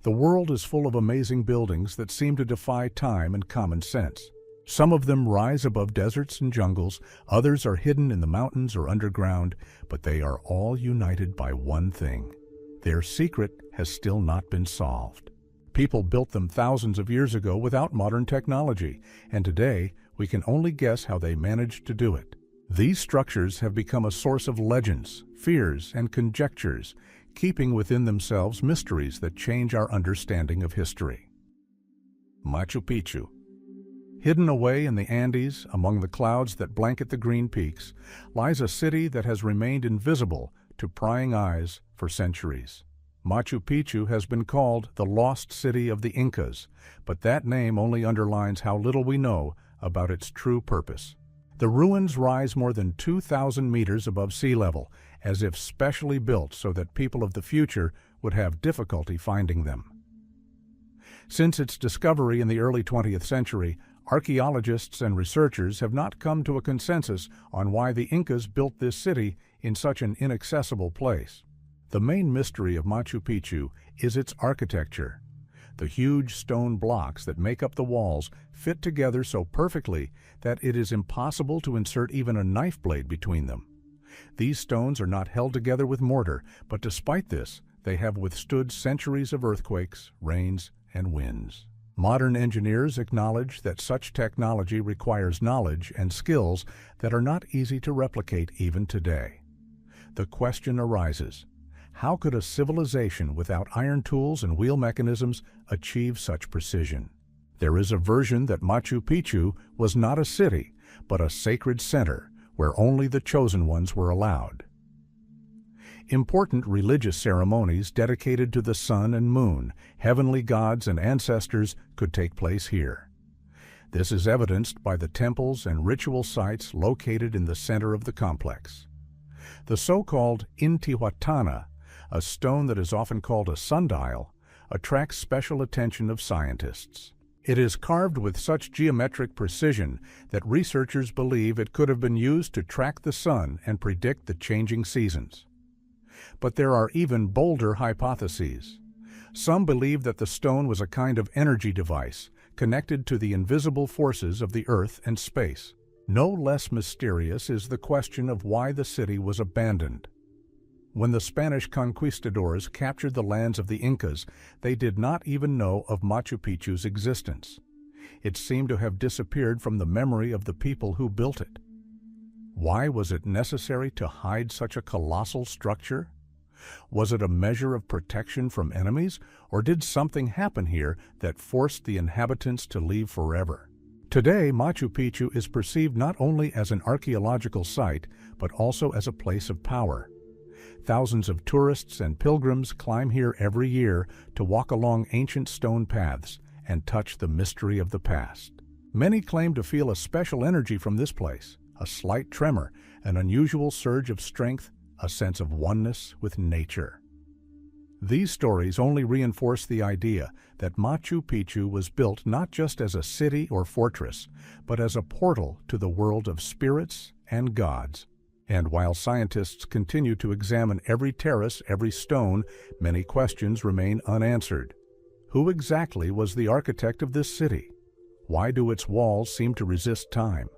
The world is full of amazing buildings that seem to defy time and common sense. Some of them rise above deserts and jungles, others are hidden in the mountains or underground, but they are all united by one thing. Their secret has still not been solved. People built them thousands of years ago without modern technology, and today we can only guess how they managed to do it. These structures have become a source of legends, fears, and conjectures, keeping within themselves mysteries that change our understanding of history. Machu Picchu. Hidden away in the Andes, among the clouds that blanket the green peaks, lies a city that has remained invisible to prying eyes for centuries. Machu Picchu has been called the lost city of the Incas, but that name only underlines how little we know about its true purpose. The ruins rise more than 2,000 meters above sea level, as if specially built so that people of the future would have difficulty finding them. Since its discovery in the early 20th century, archaeologists and researchers have not come to a consensus on why the Incas built this city in such an inaccessible place. The main mystery of Machu Picchu is its architecture. The huge stone blocks that make up the walls fit together so perfectly that it is impossible to insert even a knife blade between them. These stones are not held together with mortar, but despite this, they have withstood centuries of earthquakes, rains, and winds. Modern engineers acknowledge that such technology requires knowledge and skills that are not easy to replicate even today. The question arises, how could a civilization without iron tools and wheel mechanisms achieve such precision? There is a version that Machu Picchu was not a city, but a sacred center where only the chosen ones were allowed. Important religious ceremonies dedicated to the sun and moon, heavenly gods and ancestors could take place here. This is evidenced by the temples and ritual sites located in the center of the complex. The so-called Intihuatana, a stone that is often called a sundial, attracts special attention of scientists. It is carved with such geometric precision that researchers believe it could have been used to track the sun and predict the changing seasons. But there are even bolder hypotheses. Some believe that the stone was a kind of energy device connected to the invisible forces of the earth and space. No less mysterious is the question of why the city was abandoned. When the Spanish conquistadors captured the lands of the Incas, they did not even know of Machu Picchu's existence. It seemed to have disappeared from the memory of the people who built it. Why was it necessary to hide such a colossal structure? Was it a measure of protection from enemies, or did something happen here that forced the inhabitants to leave forever? Today, Machu Picchu is perceived not only as an archaeological site, but also as a place of power. Thousands of tourists and pilgrims climb here every year to walk along ancient stone paths and touch the mystery of the past. Many claim to feel a special energy from this place, a slight tremor, an unusual surge of strength, a sense of oneness with nature. These stories only reinforce the idea that Machu Picchu was built not just as a city or fortress, but as a portal to the world of spirits and gods. And while scientists continue to examine every terrace, every stone, many questions remain unanswered. Who exactly was the architect of this city? Why do its walls seem to resist time?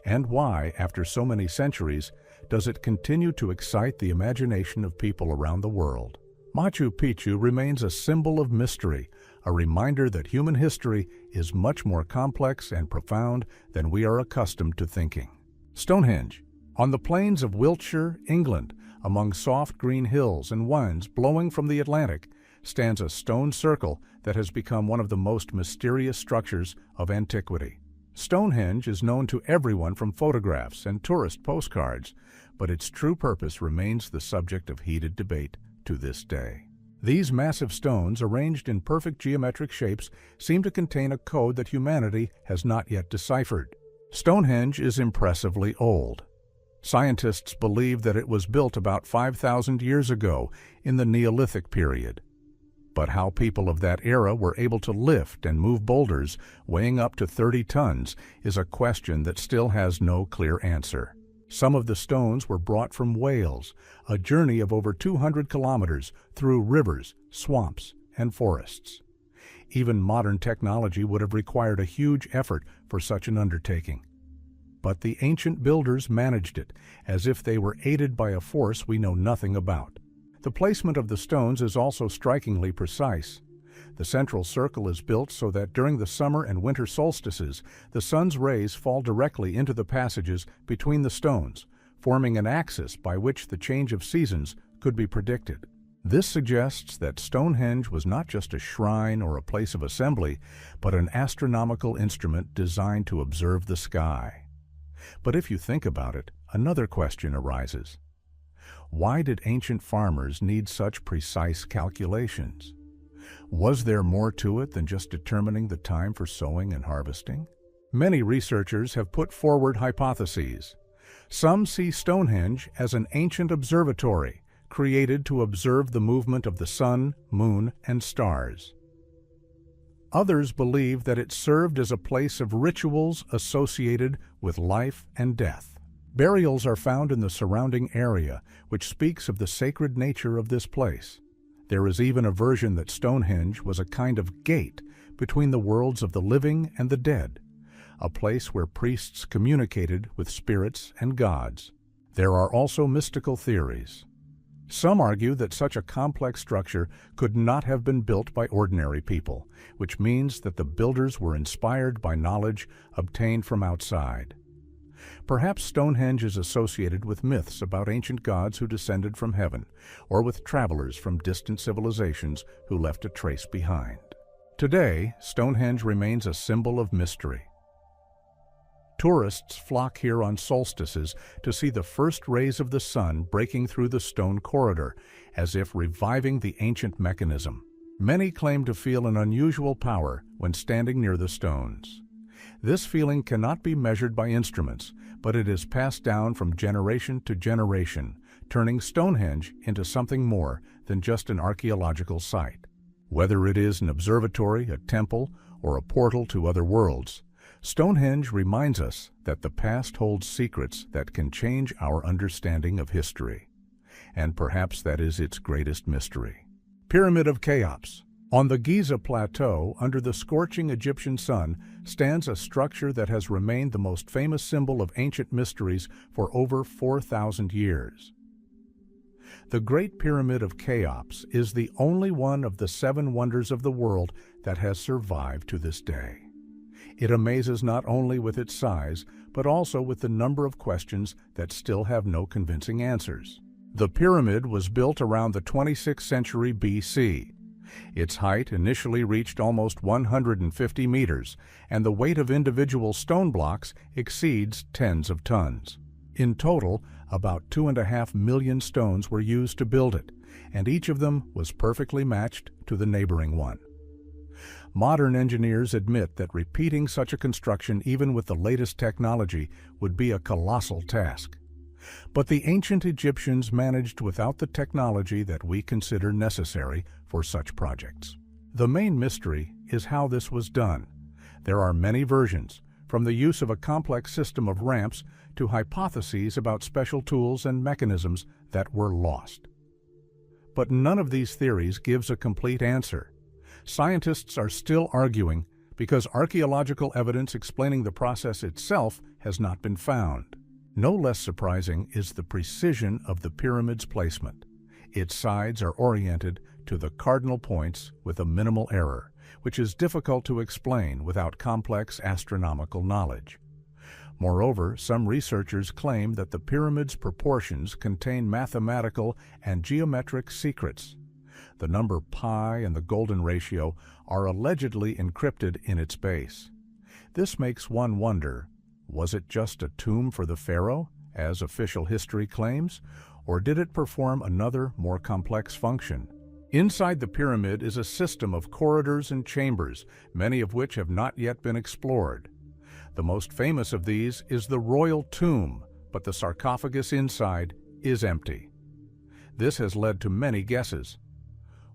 And why, after so many centuries, does it continue to excite the imagination of people around the world? Machu Picchu remains a symbol of mystery, a reminder that human history is much more complex and profound than we are accustomed to thinking. Stonehenge. On the plains of Wiltshire, England, among soft green hills and winds blowing from the Atlantic, stands a stone circle that has become one of the most mysterious structures of antiquity. Stonehenge is known to everyone from photographs and tourist postcards, but its true purpose remains the subject of heated debate to this day. These massive stones, arranged in perfect geometric shapes, seem to contain a code that humanity has not yet deciphered. Stonehenge is impressively old. Scientists believe that it was built about 5,000 years ago in the Neolithic period. But how people of that era were able to lift and move boulders weighing up to 30 tons is a question that still has no clear answer. Some of the stones were brought from Wales, a journey of over 200 kilometers through rivers, swamps, and forests. Even modern technology would have required a huge effort for such an undertaking. But the ancient builders managed it, as if they were aided by a force we know nothing about. The placement of the stones is also strikingly precise. The central circle is built so that during the summer and winter solstices, the sun's rays fall directly into the passages between the stones, forming an axis by which the change of seasons could be predicted. This suggests that Stonehenge was not just a shrine or a place of assembly, but an astronomical instrument designed to observe the sky. But if you think about it, another question arises. Why did ancient farmers need such precise calculations? Was there more to it than just determining the time for sowing and harvesting? Many researchers have put forward hypotheses. Some see Stonehenge as an ancient observatory, created to observe the movement of the sun, moon, and stars. Others believe that it served as a place of rituals associated with life and death. Burials are found in the surrounding area, which speaks of the sacred nature of this place. There is even a version that Stonehenge was a kind of gate between the worlds of the living and the dead, a place where priests communicated with spirits and gods. There are also mystical theories. Some argue that such a complex structure could not have been built by ordinary people, which means that the builders were inspired by knowledge obtained from outside. Perhaps Stonehenge is associated with myths about ancient gods who descended from heaven, or with travelers from distant civilizations who left a trace behind. Today, Stonehenge remains a symbol of mystery. Tourists flock here on solstices to see the first rays of the sun breaking through the stone corridor, as if reviving the ancient mechanism. Many claim to feel an unusual power when standing near the stones. This feeling cannot be measured by instruments, but it is passed down from generation to generation, turning Stonehenge into something more than just an archaeological site. Whether it is an observatory, a temple, or a portal to other worlds, Stonehenge reminds us that the past holds secrets that can change our understanding of history. And perhaps that is its greatest mystery. Pyramid of Cheops. On the Giza Plateau, under the scorching Egyptian sun, stands a structure that has remained the most famous symbol of ancient mysteries for over 4,000 years. The Great Pyramid of Cheops is the only one of the 7 wonders of the world that has survived to this day. It amazes not only with its size, but also with the number of questions that still have no convincing answers. The pyramid was built around the 26th century BC. Its height initially reached almost 150 meters, and the weight of individual stone blocks exceeds tens of tons. In total, about 2.5 million stones were used to build it, and each of them was perfectly matched to the neighboring one. Modern engineers admit that repeating such a construction, even with the latest technology, would be a colossal task. But the ancient Egyptians managed without the technology that we consider necessary for such projects. The main mystery is how this was done. There are many versions, from the use of a complex system of ramps to hypotheses about special tools and mechanisms that were lost. But none of these theories gives a complete answer. Scientists are still arguing because archaeological evidence explaining the process itself has not been found. No less surprising is the precision of the pyramid's placement. Its sides are oriented to the cardinal points with a minimal error, which is difficult to explain without complex astronomical knowledge. Moreover, some researchers claim that the pyramid's proportions contain mathematical and geometric secrets. The number pi and the golden ratio are allegedly encrypted in its base. This makes one wonder, was it just a tomb for the pharaoh, as official history claims, or did it perform another, more complex function? Inside the pyramid is a system of corridors and chambers, many of which have not yet been explored. The most famous of these is the royal tomb, but the sarcophagus inside is empty. This has led to many guesses.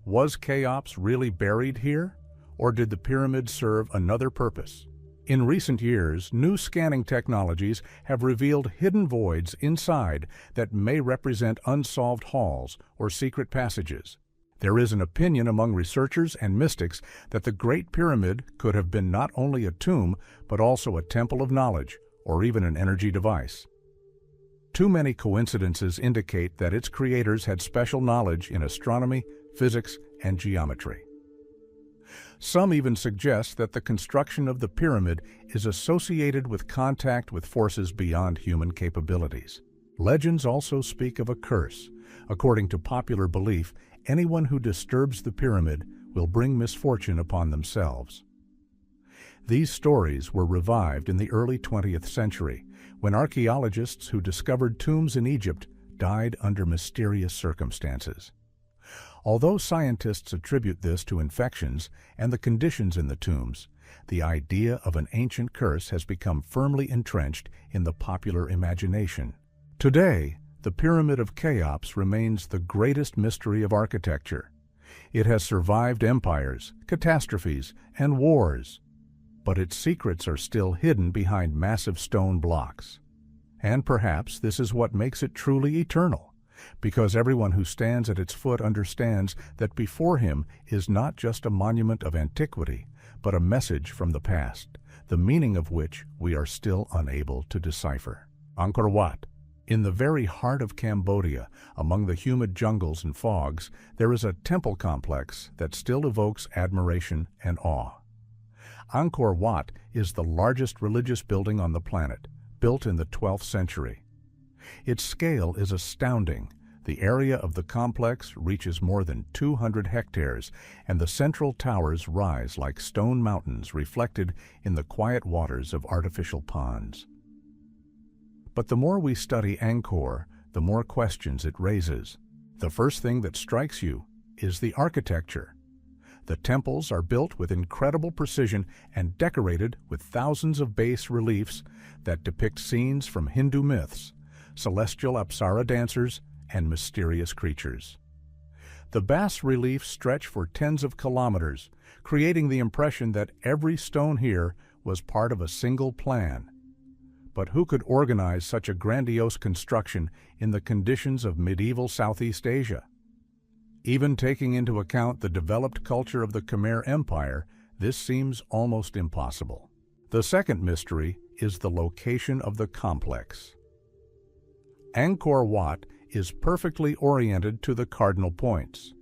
Was Cheops really buried here, or did the pyramid serve another purpose? In recent years, new scanning technologies have revealed hidden voids inside that may represent unsolved halls or secret passages. There is an opinion among researchers and mystics that the Great Pyramid could have been not only a tomb, but also a temple of knowledge, or even an energy device. Too many coincidences indicate that its creators had special knowledge in astronomy, physics, and geometry. Some even suggest that the construction of the pyramid is associated with contact with forces beyond human capabilities. Legends also speak of a curse. According to popular belief, anyone who disturbs the pyramid will bring misfortune upon themselves. These stories were revived in the early 20th century, when archaeologists who discovered tombs in Egypt died under mysterious circumstances. Although scientists attribute this to infections and the conditions in the tombs, the idea of an ancient curse has become firmly entrenched in the popular imagination. Today, the Pyramid of Cheops remains the greatest mystery of architecture. It has survived empires, catastrophes, and wars, but its secrets are still hidden behind massive stone blocks. And perhaps this is what makes it truly eternal, because everyone who stands at its foot understands that before him is not just a monument of antiquity, but a message from the past, the meaning of which we are still unable to decipher. Angkor Wat. In the very heart of Cambodia, among the humid jungles and fogs, there is a temple complex that still evokes admiration and awe. Angkor Wat is the largest religious building on the planet, built in the 12th century. Its scale is astounding. The area of the complex reaches more than 200 hectares, and the central towers rise like stone mountains reflected in the quiet waters of artificial ponds. But the more we study Angkor, the more questions it raises. The first thing that strikes you is the architecture. The temples are built with incredible precision and decorated with thousands of bas reliefs that depict scenes from Hindu myths, celestial Apsara dancers, and mysterious creatures. The bas reliefs stretch for tens of kilometers, creating the impression that every stone here was part of a single plan. But who could organize such a grandiose construction in the conditions of medieval Southeast Asia? Even taking into account the developed culture of the Khmer Empire, this seems almost impossible. The second mystery is the location of the complex. Angkor Wat is perfectly oriented to the cardinal points.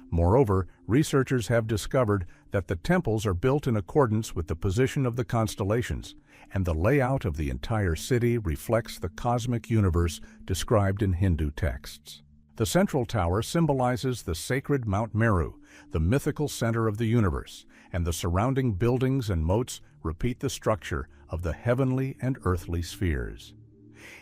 Moreover, researchers have discovered that the temples are built in accordance with the position of the constellations, and the layout of the entire city reflects the cosmic universe described in Hindu texts. The central tower symbolizes the sacred Mount Meru, the mythical center of the universe, and the surrounding buildings and moats repeat the structure of the heavenly and earthly spheres.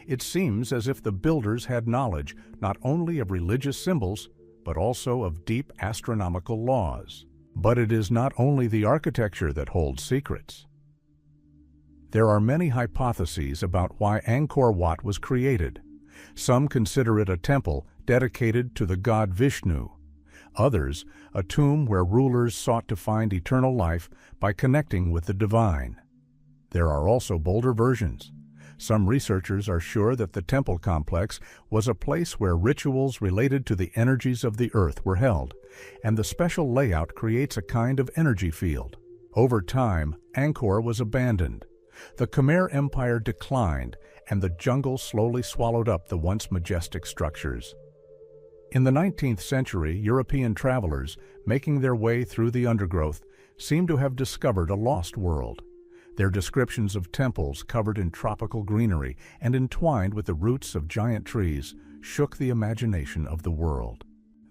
It seems as if the builders had knowledge not only of religious symbols, but also of deep astronomical laws. But it is not only the architecture that holds secrets. There are many hypotheses about why Angkor Wat was created. Some consider it a temple dedicated to the god Vishnu. Others, a tomb where rulers sought to find eternal life by connecting with the divine. There are also bolder versions. Some researchers are sure that the temple complex was a place where rituals related to the energies of the earth were held, and the special layout creates a kind of energy field. Over time, Angkor was abandoned. The Khmer Empire declined, and the jungle slowly swallowed up the once majestic structures. In the 19th century, European travelers, making their way through the undergrowth, seem to have discovered a lost world. Their descriptions of temples covered in tropical greenery and entwined with the roots of giant trees shook the imagination of the world.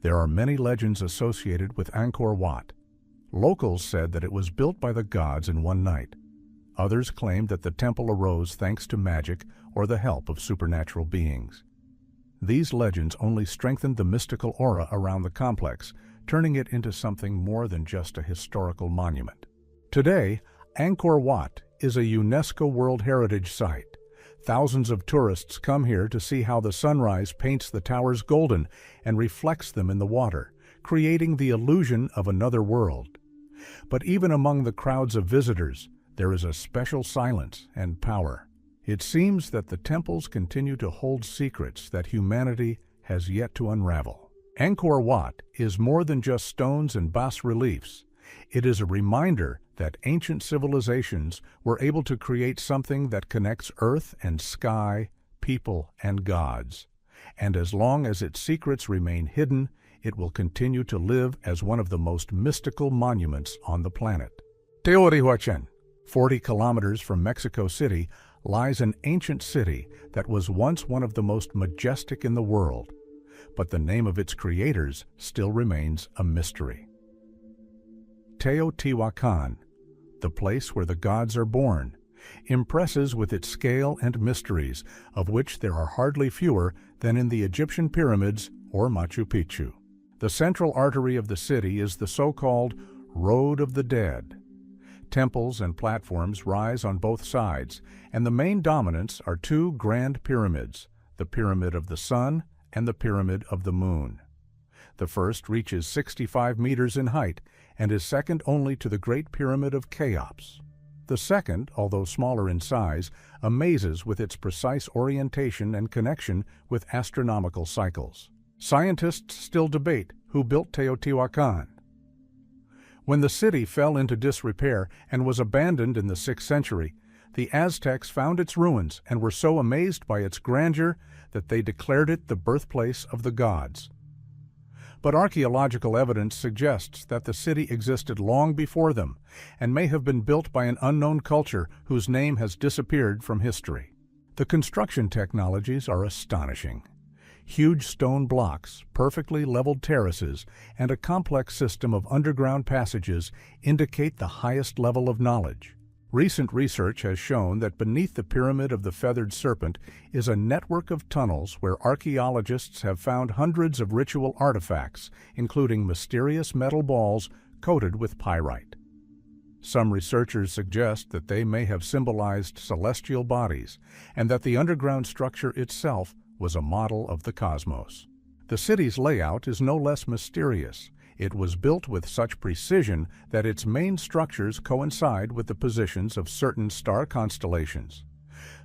There are many legends associated with Angkor Wat. Locals said that it was built by the gods in one night. Others claimed that the temple arose thanks to magic or the help of supernatural beings. These legends only strengthened the mystical aura around the complex, turning it into something more than just a historical monument. Today, Angkor Wat is a UNESCO World Heritage Site. Thousands of tourists come here to see how the sunrise paints the towers golden and reflects them in the water, creating the illusion of another world. But even among the crowds of visitors, there is a special silence and power. It seems that the temples continue to hold secrets that humanity has yet to unravel. Angkor Wat is more than just stones and bas-reliefs. It is a reminder that ancient civilizations were able to create something that connects earth and sky, people and gods. And as long as its secrets remain hidden, it will continue to live as one of the most mystical monuments on the planet. Teotihuacan, 40 kilometers from Mexico City, lies an ancient city that was once one of the most majestic in the world, but the name of its creators still remains a mystery. Teotihuacan, the place where the gods are born, impresses with its scale and mysteries, of which there are hardly fewer than in the Egyptian pyramids or Machu Picchu. The central artery of the city is the so-called Road of the Dead. Temples and platforms rise on both sides, and the main dominants are two grand pyramids, the Pyramid of the Sun and the Pyramid of the Moon. The first reaches 65 meters in height and is second only to the Great Pyramid of Cheops. The second, although smaller in size, amazes with its precise orientation and connection with astronomical cycles. Scientists still debate who built Teotihuacan. When the city fell into disrepair and was abandoned in the 6th century, the Aztecs found its ruins and were so amazed by its grandeur that they declared it the birthplace of the gods. But archaeological evidence suggests that the city existed long before them and may have been built by an unknown culture whose name has disappeared from history. The construction technologies are astonishing. Huge stone blocks, perfectly leveled terraces, and a complex system of underground passages indicate the highest level of knowledge. Recent research has shown that beneath the Pyramid of the Feathered Serpent is a network of tunnels where archaeologists have found hundreds of ritual artifacts, including mysterious metal balls coated with pyrite. Some researchers suggest that they may have symbolized celestial bodies, and that the underground structure itself was a model of the cosmos. The city's layout is no less mysterious. It was built with such precision that its main structures coincide with the positions of certain star constellations.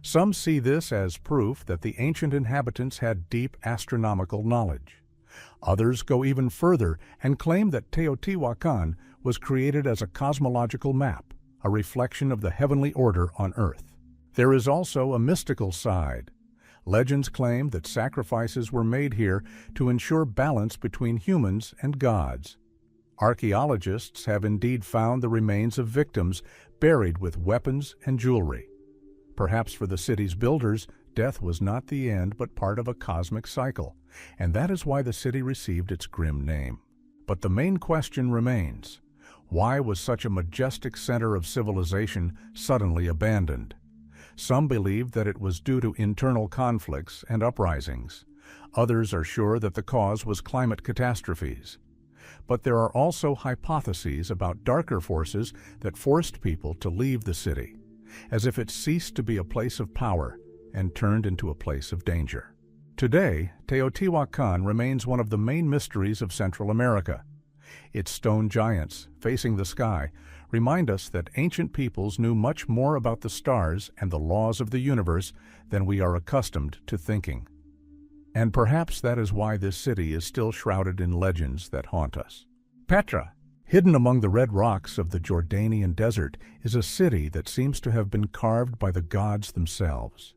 Some see this as proof that the ancient inhabitants had deep astronomical knowledge. Others go even further and claim that Teotihuacan was created as a cosmological map, a reflection of the heavenly order on Earth. There is also a mystical side. Legends claim that sacrifices were made here to ensure balance between humans and gods. Archaeologists have indeed found the remains of victims buried with weapons and jewelry. Perhaps for the city's builders, death was not the end but part of a cosmic cycle, and that is why the city received its grim name. But the main question remains: why was such a majestic center of civilization suddenly abandoned? Some believe that it was due to internal conflicts and uprisings. Others are sure that the cause was climate catastrophes. But there are also hypotheses about darker forces that forced people to leave the city, as if it ceased to be a place of power and turned into a place of danger. Today, Teotihuacan remains one of the main mysteries of Central America. Its stone giants, facing the sky, remind us that ancient peoples knew much more about the stars and the laws of the universe than we are accustomed to thinking. And perhaps that is why this city is still shrouded in legends that haunt us. Petra, hidden among the red rocks of the Jordanian desert, is a city that seems to have been carved by the gods themselves.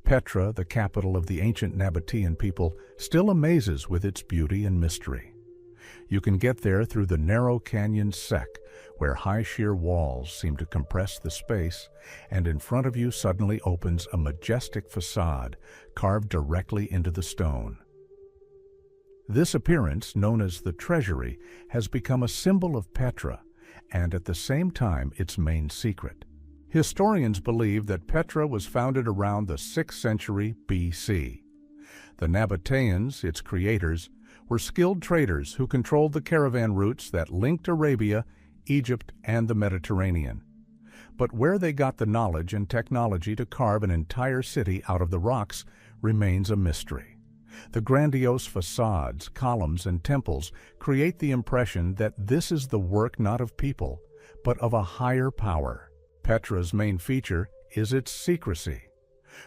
Petra, the capital of the ancient Nabatean people, still amazes with its beauty and mystery. You can get there through the narrow canyon Sec, where high sheer walls seem to compress the space, and in front of you suddenly opens a majestic facade carved directly into the stone. This appearance, known as the Treasury, has become a symbol of Petra, and at the same time its main secret. Historians believe that Petra was founded around the 6th century BC. The Nabateans, its creators, were skilled traders who controlled the caravan routes that linked Arabia, Egypt, and the Mediterranean. But where they got the knowledge and technology to carve an entire city out of the rocks remains a mystery. The grandiose facades, columns, and temples create the impression that this is the work not of people, but of a higher power. Petra's main feature is its secrecy.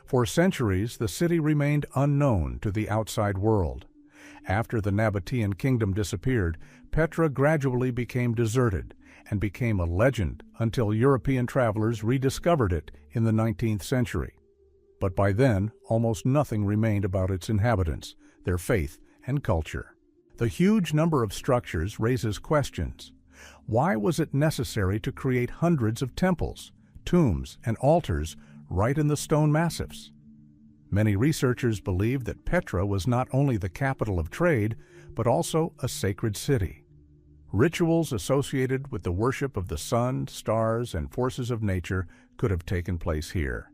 For centuries, the city remained unknown to the outside world. After the Nabatean kingdom disappeared, Petra gradually became deserted and became a legend until European travelers rediscovered it in the 19th century. But by then, almost nothing remained about its inhabitants, their faith, and culture. The huge number of structures raises questions. Why was it necessary to create hundreds of temples, tombs, and altars right in the stone massifs? Many researchers believe that Petra was not only the capital of trade, but also a sacred city. Rituals associated with the worship of the sun, stars, and forces of nature could have taken place here.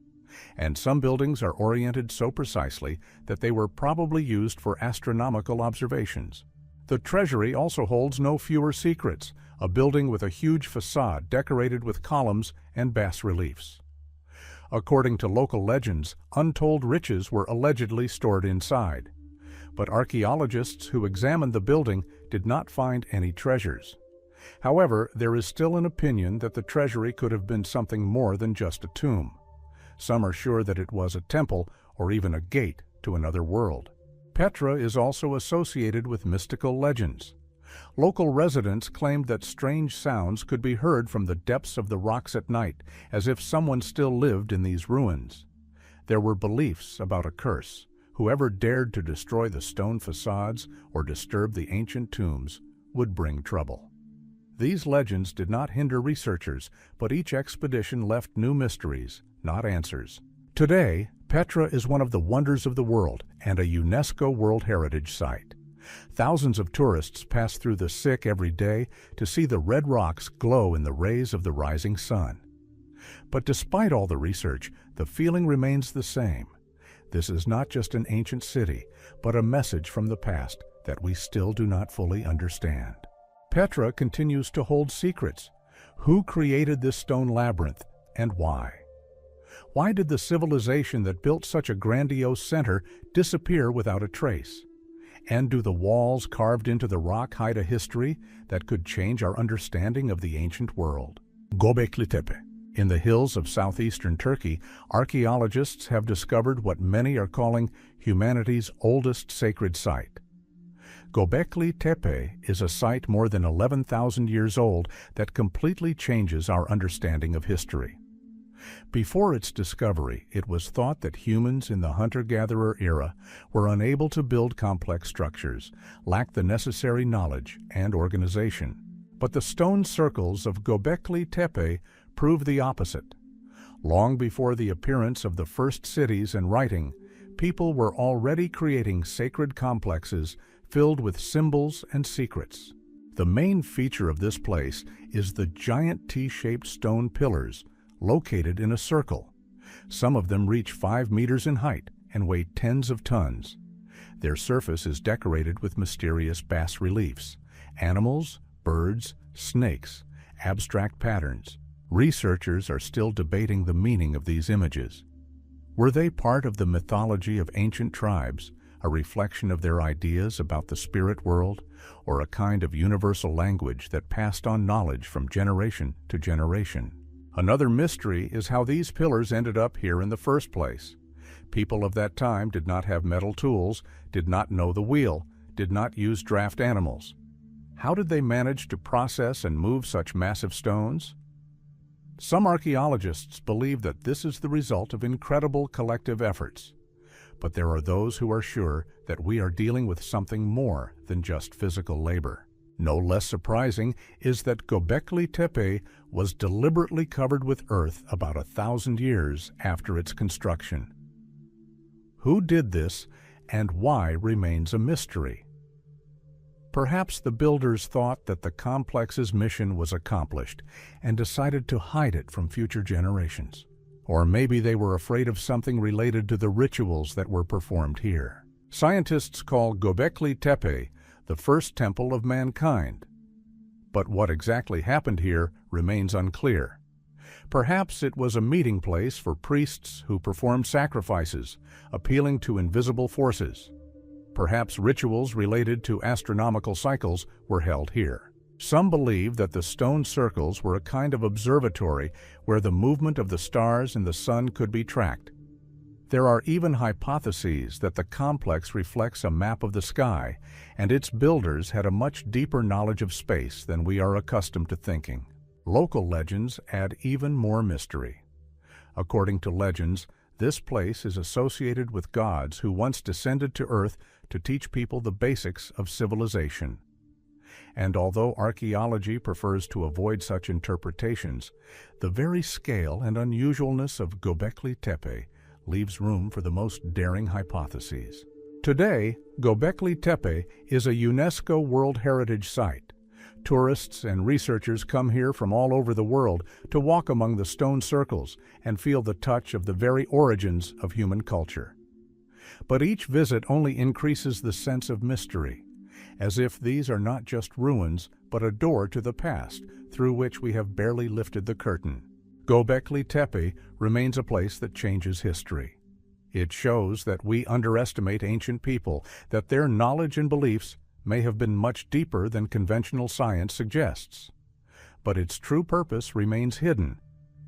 And some buildings are oriented so precisely that they were probably used for astronomical observations. The treasury also holds no fewer secrets, a building with a huge facade decorated with columns and bas-reliefs. According to local legends, untold riches were allegedly stored inside. But archaeologists who examined the building did not find any treasures. However, there is still an opinion that the treasury could have been something more than just a tomb. Some are sure that it was a temple or even a gate to another world. Petra is also associated with mystical legends. Local residents claimed that strange sounds could be heard from the depths of the rocks at night, as if someone still lived in these ruins. There were beliefs about a curse. Whoever dared to destroy the stone facades or disturb the ancient tombs would bring trouble. These legends did not hinder researchers, but each expedition left new mysteries, not answers. Today, Petra is one of the wonders of the world and a UNESCO World Heritage Site. Thousands of tourists pass through the Siq every day to see the red rocks glow in the rays of the rising sun. But despite all the research, the feeling remains the same. This is not just an ancient city, but a message from the past that we still do not fully understand. Petra continues to hold secrets. Who created this stone labyrinth and why? Why did the civilization that built such a grandiose center disappear without a trace? And do the walls carved into the rock hide a history that could change our understanding of the ancient world? Göbekli Tepe. In the hills of southeastern Turkey, archaeologists have discovered what many are calling humanity's oldest sacred site. Göbekli Tepe is a site more than 11,000 years old that completely changes our understanding of history. Before its discovery, it was thought that humans in the hunter-gatherer era were unable to build complex structures, lacked the necessary knowledge and organization. But the stone circles of Göbekli Tepe prove the opposite. Long before the appearance of the first cities and writing, people were already creating sacred complexes filled with symbols and secrets. The main feature of this place is the giant T-shaped stone pillars located in a circle. Some of them reach 5 meters in height and weigh tens of tons. Their surface is decorated with mysterious bas-reliefs, animals, birds, snakes, abstract patterns. Researchers are still debating the meaning of these images. Were they part of the mythology of ancient tribes, a reflection of their ideas about the spirit world, or a kind of universal language that passed on knowledge from generation to generation? Another mystery is how these pillars ended up here in the first place. People of that time did not have metal tools, did not know the wheel, did not use draft animals. How did they manage to process and move such massive stones? Some archaeologists believe that this is the result of incredible collective efforts. But there are those who are sure that we are dealing with something more than just physical labor. No less surprising is that Göbekli Tepe was deliberately covered with earth about 1,000 years after its construction. Who did this and why remains a mystery. Perhaps the builders thought that the complex's mission was accomplished and decided to hide it from future generations. Or maybe they were afraid of something related to the rituals that were performed here. Scientists call Göbekli Tepe the first temple of mankind. But what exactly happened here remains unclear. Perhaps it was a meeting place for priests who performed sacrifices, appealing to invisible forces. Perhaps rituals related to astronomical cycles were held here. Some believe that the stone circles were a kind of observatory where the movement of the stars and the sun could be tracked. There are even hypotheses that the complex reflects a map of the sky, and its builders had a much deeper knowledge of space than we are accustomed to thinking. Local legends add even more mystery. According to legends, this place is associated with gods who once descended to Earth to teach people the basics of civilization. And although archaeology prefers to avoid such interpretations, the very scale and unusualness of Göbekli Tepe leaves room for the most daring hypotheses. Today, Göbekli Tepe is a UNESCO World Heritage Site. Tourists and researchers come here from all over the world to walk among the stone circles and feel the touch of the very origins of human culture. But each visit only increases the sense of mystery, as if these are not just ruins, but a door to the past through which we have barely lifted the curtain. Göbekli Tepe remains a place that changes history. It shows that we underestimate ancient people, that their knowledge and beliefs may have been much deeper than conventional science suggests. But its true purpose remains hidden,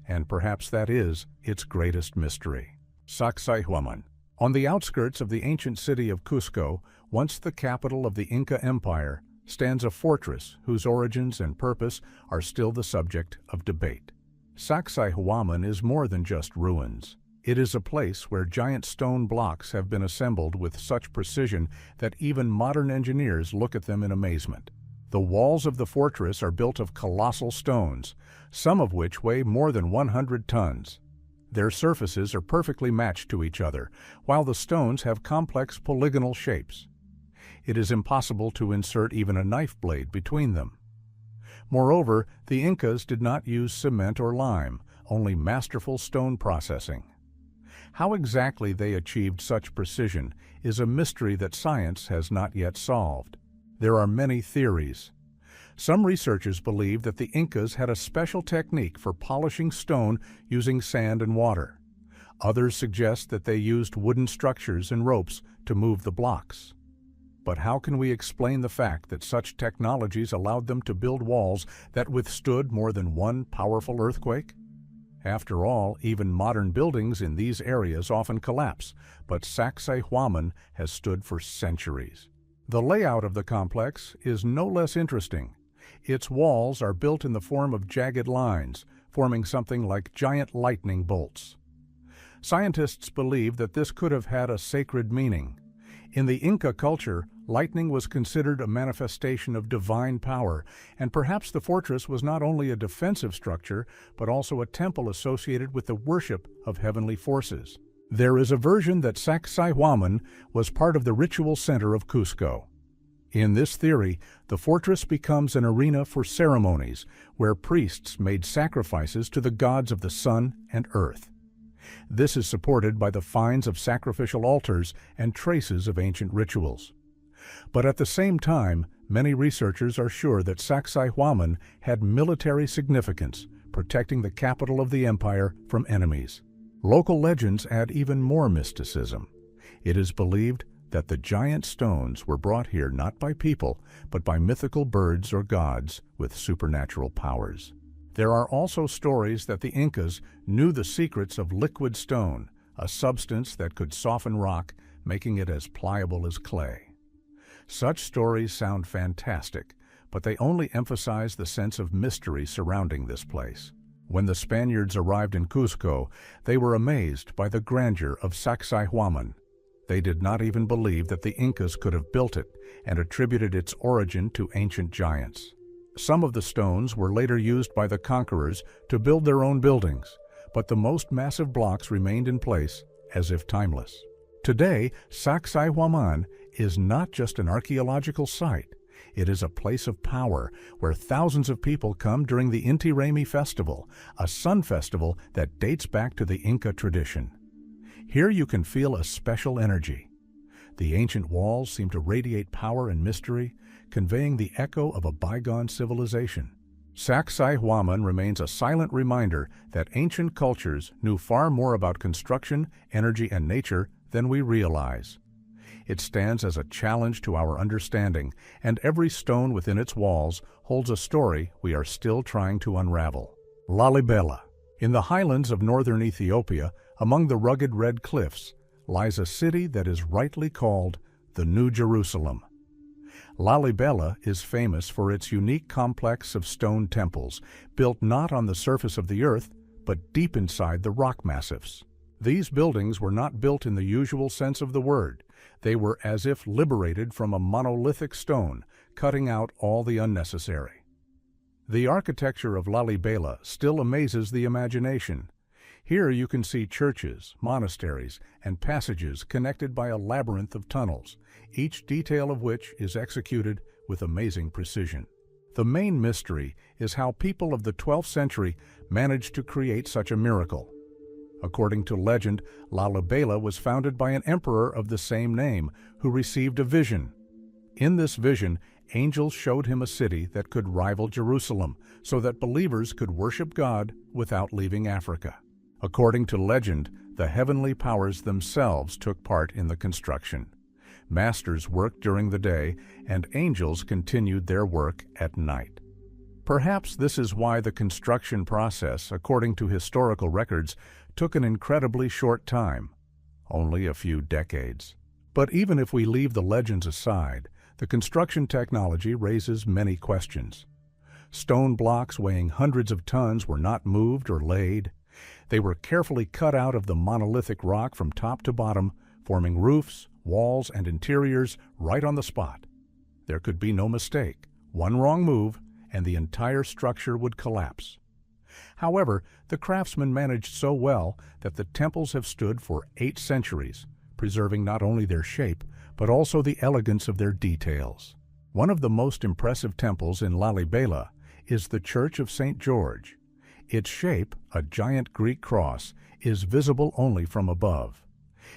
and perhaps that is its greatest mystery. Sacsayhuaman. On the outskirts of the ancient city of Cusco, once the capital of the Inca Empire, stands a fortress whose origins and purpose are still the subject of debate. Sacsayhuaman is more than just ruins. It is a place where giant stone blocks have been assembled with such precision that even modern engineers look at them in amazement. The walls of the fortress are built of colossal stones, some of which weigh more than 100 tons. Their surfaces are perfectly matched to each other, while the stones have complex polygonal shapes. It is impossible to insert even a knife blade between them. Moreover, the Incas did not use cement or lime, only masterful stone processing. How exactly they achieved such precision is a mystery that science has not yet solved. There are many theories. Some researchers believe that the Incas had a special technique for polishing stone using sand and water. Others suggest that they used wooden structures and ropes to move the blocks. But how can we explain the fact that such technologies allowed them to build walls that withstood more than one powerful earthquake? After all, even modern buildings in these areas often collapse, but Sacsayhuaman has stood for centuries. The layout of the complex is no less interesting. Its walls are built in the form of jagged lines, forming something like giant lightning bolts. Scientists believe that this could have had a sacred meaning. In the Inca culture, lightning was considered a manifestation of divine power, and perhaps the fortress was not only a defensive structure, but also a temple associated with the worship of heavenly forces. There is a version that Sacsayhuaman was part of the ritual center of Cusco. In this theory, the fortress becomes an arena for ceremonies, where priests made sacrifices to the gods of the sun and earth. This is supported by the finds of sacrificial altars and traces of ancient rituals. But at the same time, many researchers are sure that Sacsayhuaman had military significance, protecting the capital of the empire from enemies. Local legends add even more mysticism. It is believed that the giant stones were brought here not by people, but by mythical birds or gods with supernatural powers. There are also stories that the Incas knew the secrets of liquid stone, a substance that could soften rock, making it as pliable as clay. Such stories sound fantastic, but they only emphasize the sense of mystery surrounding this place. When the Spaniards arrived in Cusco, they were amazed by the grandeur of Sacsayhuaman. They did not even believe that the Incas could have built it, and attributed its origin to ancient giants. Some of the stones were later used by the conquerors to build their own buildings, but the most massive blocks remained in place as if timeless. Today, Sacsayhuaman is not just an archaeological site. It is a place of power where thousands of people come during the Inti Raymi festival, a sun festival that dates back to the Inca tradition. Here you can feel a special energy. The ancient walls seem to radiate power and mystery, conveying the echo of a bygone civilization. Sacsayhuaman remains a silent reminder that ancient cultures knew far more about construction, energy, and nature than we realize. It stands as a challenge to our understanding, and every stone within its walls holds a story we are still trying to unravel. Lalibela. In the highlands of northern Ethiopia, Among the rugged red cliffs lies a city that is rightly called the New Jerusalem. Lalibela is famous for its unique complex of stone temples, built not on the surface of the earth, but deep inside the rock massifs. These buildings were not built in the usual sense of the word. They were as if liberated from a monolithic stone, cutting out all the unnecessary. The architecture of Lalibela still amazes the imagination. Here you can see churches, monasteries, and passages connected by a labyrinth of tunnels, each detail of which is executed with amazing precision. The main mystery is how people of the 12th century managed to create such a miracle. According to legend, Lalibela was founded by an emperor of the same name who received a vision. In this vision, angels showed him a city that could rival Jerusalem, so that believers could worship God without leaving Africa. According to legend, the heavenly powers themselves took part in the construction. Masters worked during the day, and angels continued their work at night. Perhaps this is why the construction process, according to historical records, took an incredibly short time, only a few decades. But even if we leave the legends aside, the construction technology raises many questions. Stone blocks weighing hundreds of tons were not moved or laid. They were carefully cut out of the monolithic rock from top to bottom, forming roofs, walls, and interiors right on the spot. There could be no mistake. One wrong move, and the entire structure would collapse. However, the craftsmen managed so well that the temples have stood for 8 centuries, preserving not only their shape, but also the elegance of their details. One of the most impressive temples in Lalibela is the Church of St. George. Its shape, a giant Greek cross, is visible only from above.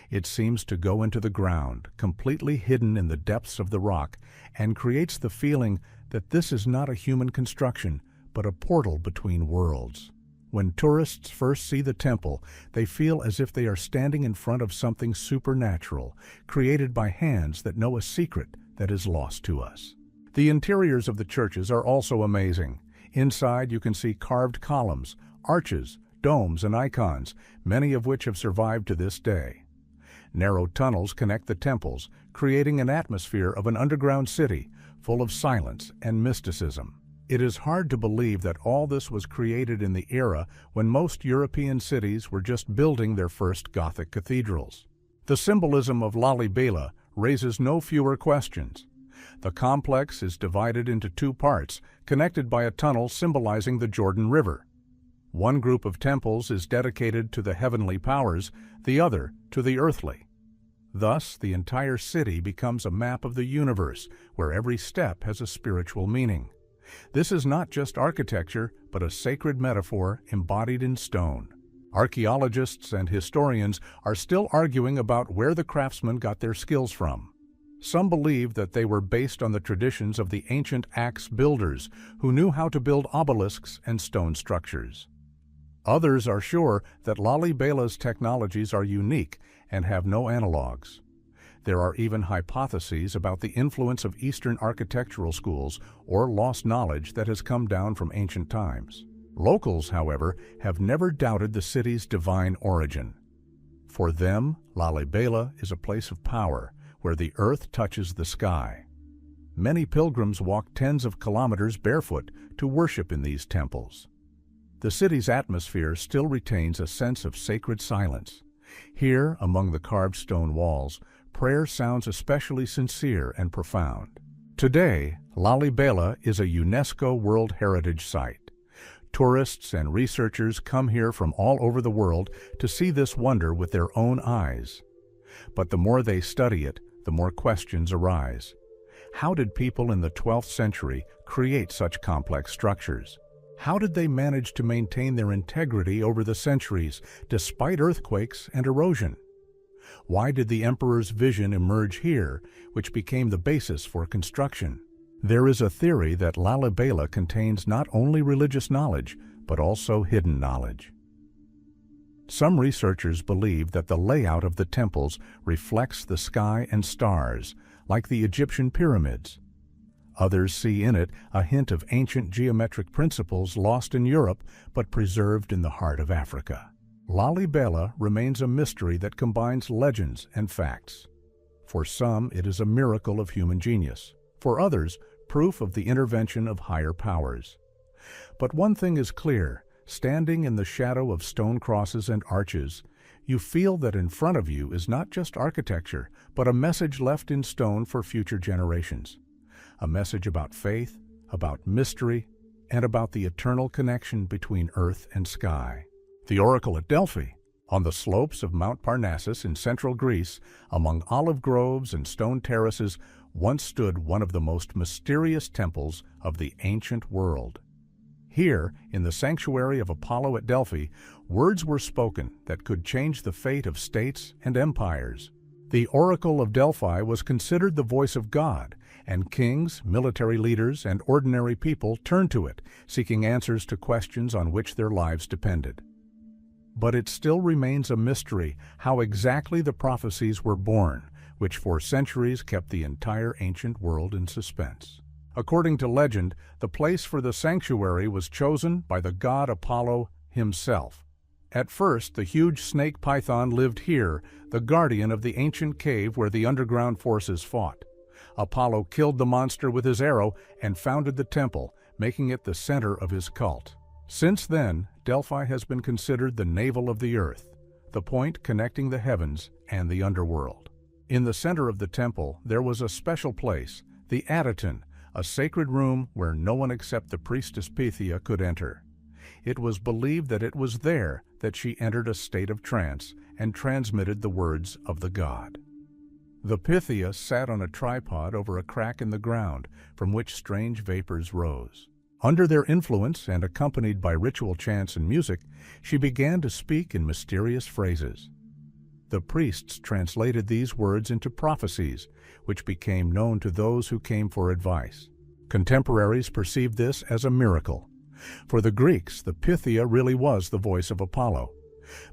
It seems to go into the ground, completely hidden in the depths of the rock, and creates the feeling that this is not a human construction, but a portal between worlds. When tourists first see the temple, they feel as if they are standing in front of something supernatural, created by hands that know a secret that is lost to us. The interiors of the churches are also amazing. Inside you can see carved columns, arches, domes, and icons, many of which have survived to this day. Narrow tunnels connect the temples, creating an atmosphere of an underground city, full of silence and mysticism. It is hard to believe that all this was created in the era when most European cities were just building their first Gothic cathedrals. The symbolism of Lalibela raises no fewer questions. The complex is divided into 2 parts, connected by a tunnel symbolizing the Jordan River. One group of temples is dedicated to the heavenly powers, the other to the earthly. Thus, the entire city becomes a map of the universe, where every step has a spiritual meaning. This is not just architecture, but a sacred metaphor embodied in stone. Archaeologists and historians are still arguing about where the craftsmen got their skills from. Some believe that they were based on the traditions of the ancient axe builders, who knew how to build obelisks and stone structures. Others are sure that Lalibela's technologies are unique and have no analogs. There are even hypotheses about the influence of Eastern architectural schools or lost knowledge that has come down from ancient times. Locals, however, have never doubted the city's divine origin. For them, Lalibela is a place of power, where the earth touches the sky. Many pilgrims walk tens of kilometers barefoot to worship in these temples. The city's atmosphere still retains a sense of sacred silence. Here, among the carved stone walls, prayer sounds especially sincere and profound. Today, Lalibela is a UNESCO World Heritage Site. Tourists and researchers come here from all over the world to see this wonder with their own eyes. But the more they study it, the more questions arise. How did people in the 12th century create such complex structures? How did they manage to maintain their integrity over the centuries, despite earthquakes and erosion? Why did the emperor's vision emerge here, which became the basis for construction? There is a theory that Lalibela contains not only religious knowledge, but also hidden knowledge. Some researchers believe that the layout of the temples reflects the sky and stars, like the Egyptian pyramids. Others see in it a hint of ancient geometric principles lost in Europe but preserved in the heart of Africa. Lalibela remains a mystery that combines legends and facts. For some, it is a miracle of human genius. For others, proof of the intervention of higher powers. But one thing is clear: standing in the shadow of stone crosses and arches, you feel that in front of you is not just architecture, but a message left in stone for future generations. A message about faith, about mystery, and about the eternal connection between earth and sky. The Oracle at Delphi. On the slopes of Mount Parnassus in central Greece, among olive groves and stone terraces, once stood one of the most mysterious temples of the ancient world. Here, in the sanctuary of Apollo at Delphi, words were spoken that could change the fate of states and empires. The Oracle of Delphi was considered the voice of God, and kings, military leaders, and ordinary people turned to it, seeking answers to questions on which their lives depended. But it still remains a mystery how exactly the prophecies were born, which for centuries kept the entire ancient world in suspense. According to legend, the place for the sanctuary was chosen by the god Apollo himself. At first, the huge snake python lived here, the guardian of the ancient cave where the underground forces fought. Apollo killed the monster with his arrow and founded the temple, making it the center of his cult. Since then, Delphi has been considered the navel of the earth, the point connecting the heavens and the underworld. In the center of the temple, there was a special place, the Adyton, a sacred room where no one except the priestess Pythia could enter. It was believed that it was there that she entered a state of trance and transmitted the words of the god. The Pythia sat on a tripod over a crack in the ground from which strange vapors rose. Under their influence and accompanied by ritual chants and music, she began to speak in mysterious phrases. The priests translated these words into prophecies, which became known to those who came for advice. Contemporaries perceived this as a miracle. For the Greeks, the Pythia really was the voice of Apollo.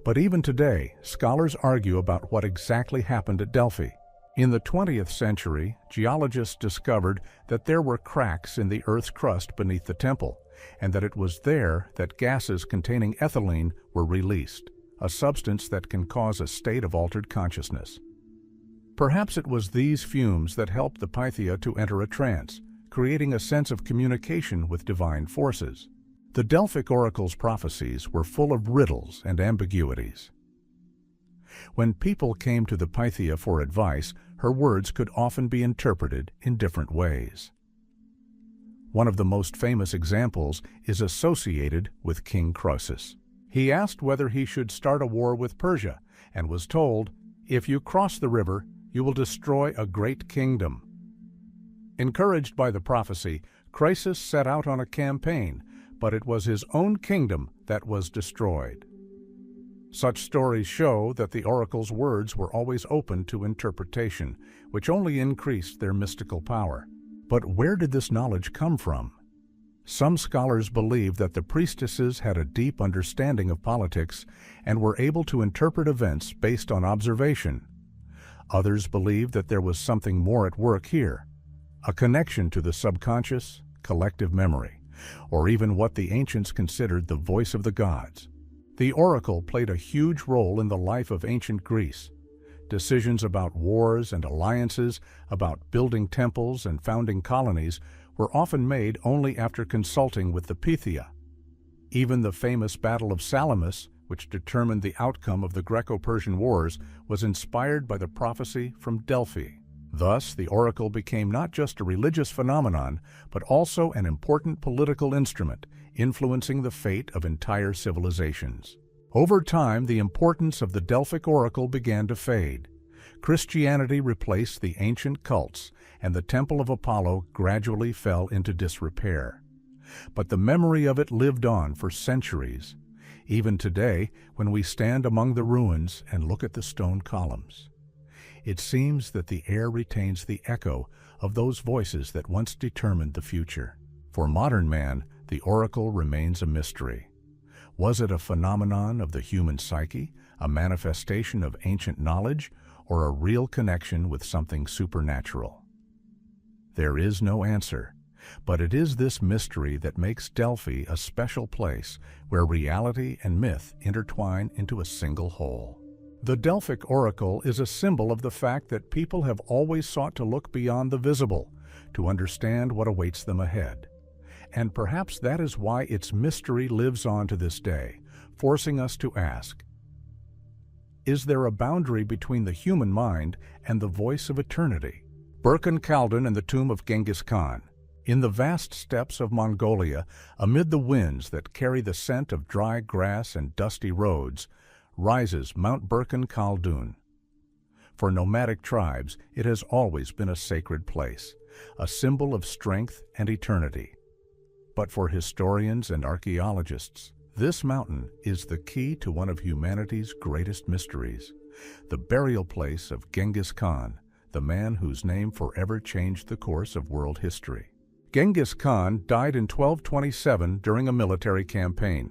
But even today, scholars argue about what exactly happened at Delphi. In the 20th century, geologists discovered that there were cracks in the Earth's crust beneath the temple, and that it was there that gases containing ethylene were released, a substance that can cause a state of altered consciousness. Perhaps it was these fumes that helped the Pythia to enter a trance, creating a sense of communication with divine forces. The Delphic oracle's prophecies were full of riddles and ambiguities. When people came to the Pythia for advice, her words could often be interpreted in different ways. One of the most famous examples is associated with King Croesus. He asked whether he should start a war with Persia, and was told, "If you cross the river, you will destroy a great kingdom." Encouraged by the prophecy, Croesus set out on a campaign, but it was his own kingdom that was destroyed. Such stories show that the oracle's words were always open to interpretation, which only increased their mystical power. But where did this knowledge come from? Some scholars believe that the priestesses had a deep understanding of politics and were able to interpret events based on observation. Others believe that there was something more at work here, a connection to the subconscious, collective memory, or even what the ancients considered the voice of the gods. The oracle played a huge role in the life of ancient Greece. Decisions about wars and alliances, about building temples and founding colonies, were often made only after consulting with the Pythia. Even the famous Battle of Salamis, which determined the outcome of the Greco-Persian Wars, was inspired by the prophecy from Delphi. Thus, the oracle became not just a religious phenomenon, but also an important political instrument, influencing the fate of entire civilizations. Over time, the importance of the Delphic oracle began to fade. Christianity replaced the ancient cults, and the Temple of Apollo gradually fell into disrepair. But the memory of it lived on for centuries, even today when we stand among the ruins and look at the stone columns. It seems that the air retains the echo of those voices that once determined the future. For modern man, the oracle remains a mystery. Was it a phenomenon of the human psyche, a manifestation of ancient knowledge, or a real connection with something supernatural? There is no answer, But it is this mystery that makes Delphi a special place where reality and myth intertwine into a single whole. The Delphic oracle is a symbol of the fact that people have always sought to look beyond the visible, to understand what awaits them ahead. And perhaps that is why its mystery lives on to this day, forcing us to ask, is there a boundary between the human mind and the voice of eternity? Burkhan Khaldun and the tomb of Genghis Khan. In the vast steppes of Mongolia, amid the winds that carry the scent of dry grass and dusty roads, rises Mount Burkhan Khaldun. For nomadic tribes, it has always been a sacred place, a symbol of strength and eternity. But for historians and archaeologists, this mountain is the key to one of humanity's greatest mysteries, the burial place of Genghis Khan, the man whose name forever changed the course of world history. Genghis Khan died in 1227 during a military campaign.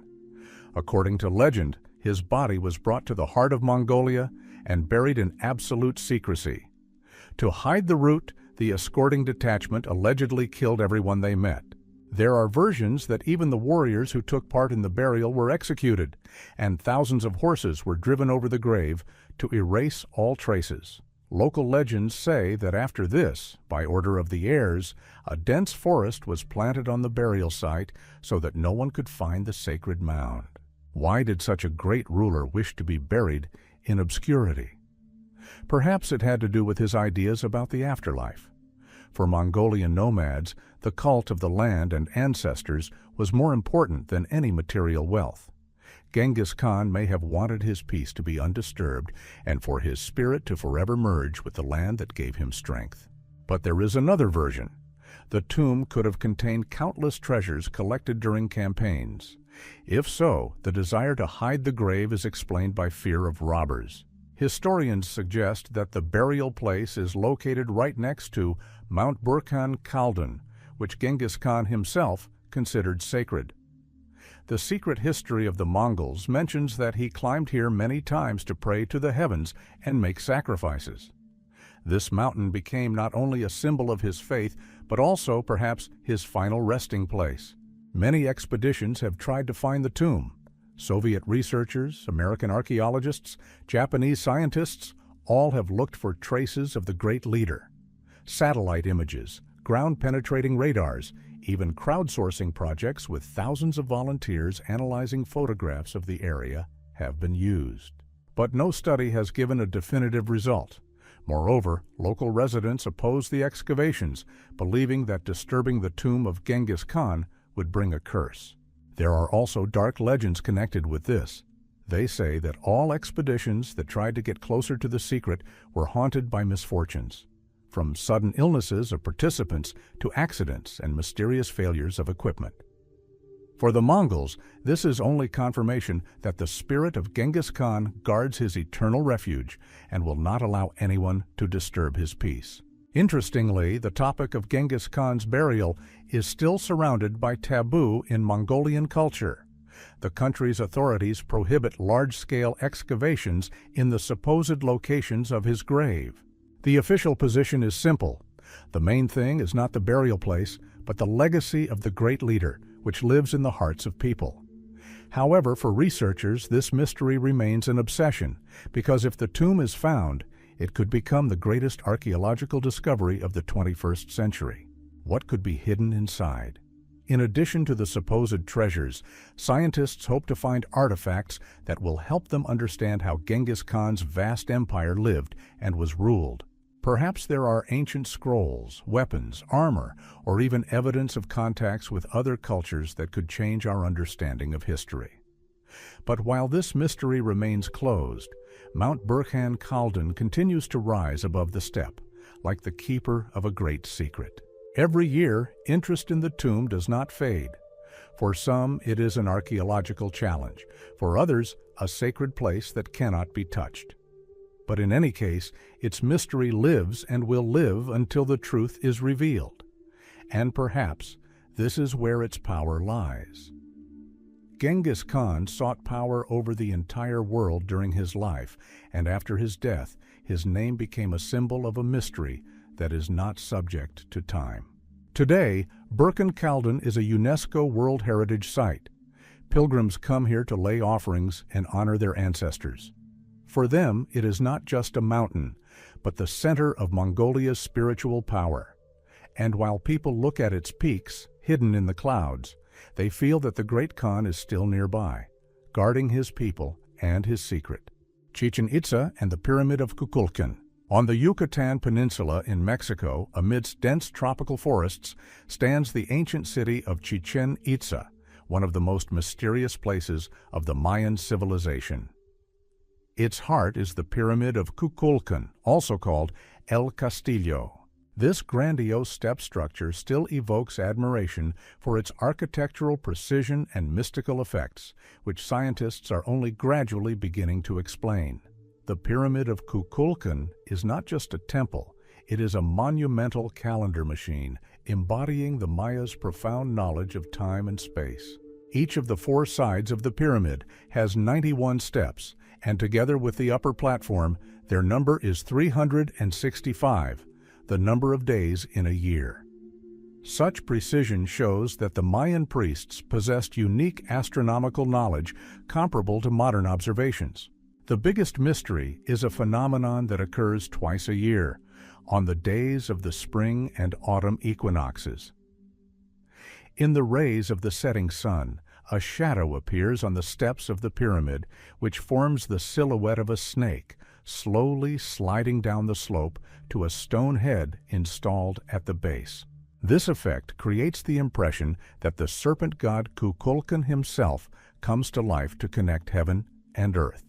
According to legend, his body was brought to the heart of Mongolia and buried in absolute secrecy. To hide the route, the escorting detachment allegedly killed everyone they met. There are versions that even the warriors who took part in the burial were executed, and thousands of horses were driven over the grave to erase all traces. Local legends say that after this, by order of the heirs, a dense forest was planted on the burial site so that no one could find the sacred mound. Why did such a great ruler wish to be buried in obscurity? Perhaps it had to do with his ideas about the afterlife. For Mongolian nomads, the cult of the land and ancestors was more important than any material wealth. Genghis Khan may have wanted his peace to be undisturbed and for his spirit to forever merge with the land that gave him strength. But there is another version. The tomb could have contained countless treasures collected during campaigns. If so, the desire to hide the grave is explained by fear of robbers. Historians suggest that the burial place is located right next to Mount Burkhan Khaldun, which Genghis Khan himself considered sacred. The secret history of the Mongols mentions that he climbed here many times to pray to the heavens and make sacrifices. This mountain became not only a symbol of his faith, but also perhaps his final resting place. Many expeditions have tried to find the tomb. Soviet researchers, American archaeologists, Japanese scientists, all have looked for traces of the great leader. Satellite images, ground-penetrating radars, even crowdsourcing projects with thousands of volunteers analyzing photographs of the area have been used. But no study has given a definitive result. Moreover, local residents oppose the excavations, believing that disturbing the tomb of Genghis Khan would bring a curse. There are also dark legends connected with this. They say that all expeditions that tried to get closer to the secret were haunted by misfortunes, from sudden illnesses of participants to accidents and mysterious failures of equipment. For the Mongols, this is only confirmation that the spirit of Genghis Khan guards his eternal refuge and will not allow anyone to disturb his peace. Interestingly, the topic of Genghis Khan's burial is still surrounded by taboo in Mongolian culture. The country's authorities prohibit large-scale excavations in the supposed locations of his grave. The official position is simple. The main thing is not the burial place, but the legacy of the great leader, which lives in the hearts of people. However, for researchers, this mystery remains an obsession, because if the tomb is found, it could become the greatest archaeological discovery of the 21st century. What could be hidden inside? In addition to the supposed treasures, scientists hope to find artifacts that will help them understand how Genghis Khan's vast empire lived and was ruled. Perhaps there are ancient scrolls, weapons, armor, or even evidence of contacts with other cultures that could change our understanding of history. But while this mystery remains closed, Mount Burkhan Khaldun continues to rise above the steppe, like the keeper of a great secret. Every year, interest in the tomb does not fade. For some, it is an archaeological challenge. For others, a sacred place that cannot be touched. But in any case, its mystery lives and will live until the truth is revealed. And perhaps this is where its power lies. Genghis Khan sought power over the entire world during his life, and after his death, his name became a symbol of a mystery that is not subject to time. Today, Bergen-Kelden is a UNESCO World Heritage Site. Pilgrims come here to lay offerings and honor their ancestors. For them, it is not just a mountain, but the center of Mongolia's spiritual power. And while people look at its peaks, hidden in the clouds, they feel that the Great Khan is still nearby, guarding his people and his secret. Chichen Itza and the Pyramid of Kukulkan. On the Yucatan Peninsula in Mexico, amidst dense tropical forests, stands the ancient city of Chichen Itza, one of the most mysterious places of the Mayan civilization. Its heart is the Pyramid of Kukulkan, also called El Castillo. This grandiose step structure still evokes admiration for its architectural precision and mystical effects, which scientists are only gradually beginning to explain. The Pyramid of Kukulkan is not just a temple, it is a monumental calendar machine embodying the Mayas' profound knowledge of time and space. Each of the 4 sides of the pyramid has 91 steps, and together with the upper platform, their number is 365, the number of days in a year. Such precision shows that the Mayan priests possessed unique astronomical knowledge comparable to modern observations. The biggest mystery is a phenomenon that occurs twice a year, on the days of the spring and autumn equinoxes. In the rays of the setting sun, a shadow appears on the steps of the pyramid, which forms the silhouette of a snake, slowly sliding down the slope to a stone head installed at the base. This effect creates the impression that the serpent god Kukulkan himself comes to life to connect heaven and earth.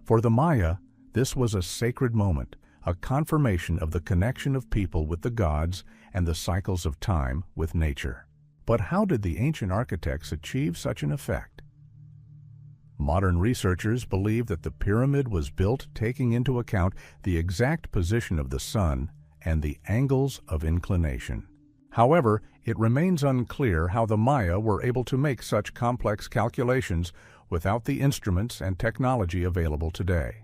For the Maya, this was a sacred moment, a confirmation of the connection of people with the gods and the cycles of time with nature. But how did the ancient architects achieve such an effect? Modern researchers believe that the pyramid was built taking into account the exact position of the sun and the angles of inclination. However, it remains unclear how the Maya were able to make such complex calculations without the instruments and technology available today.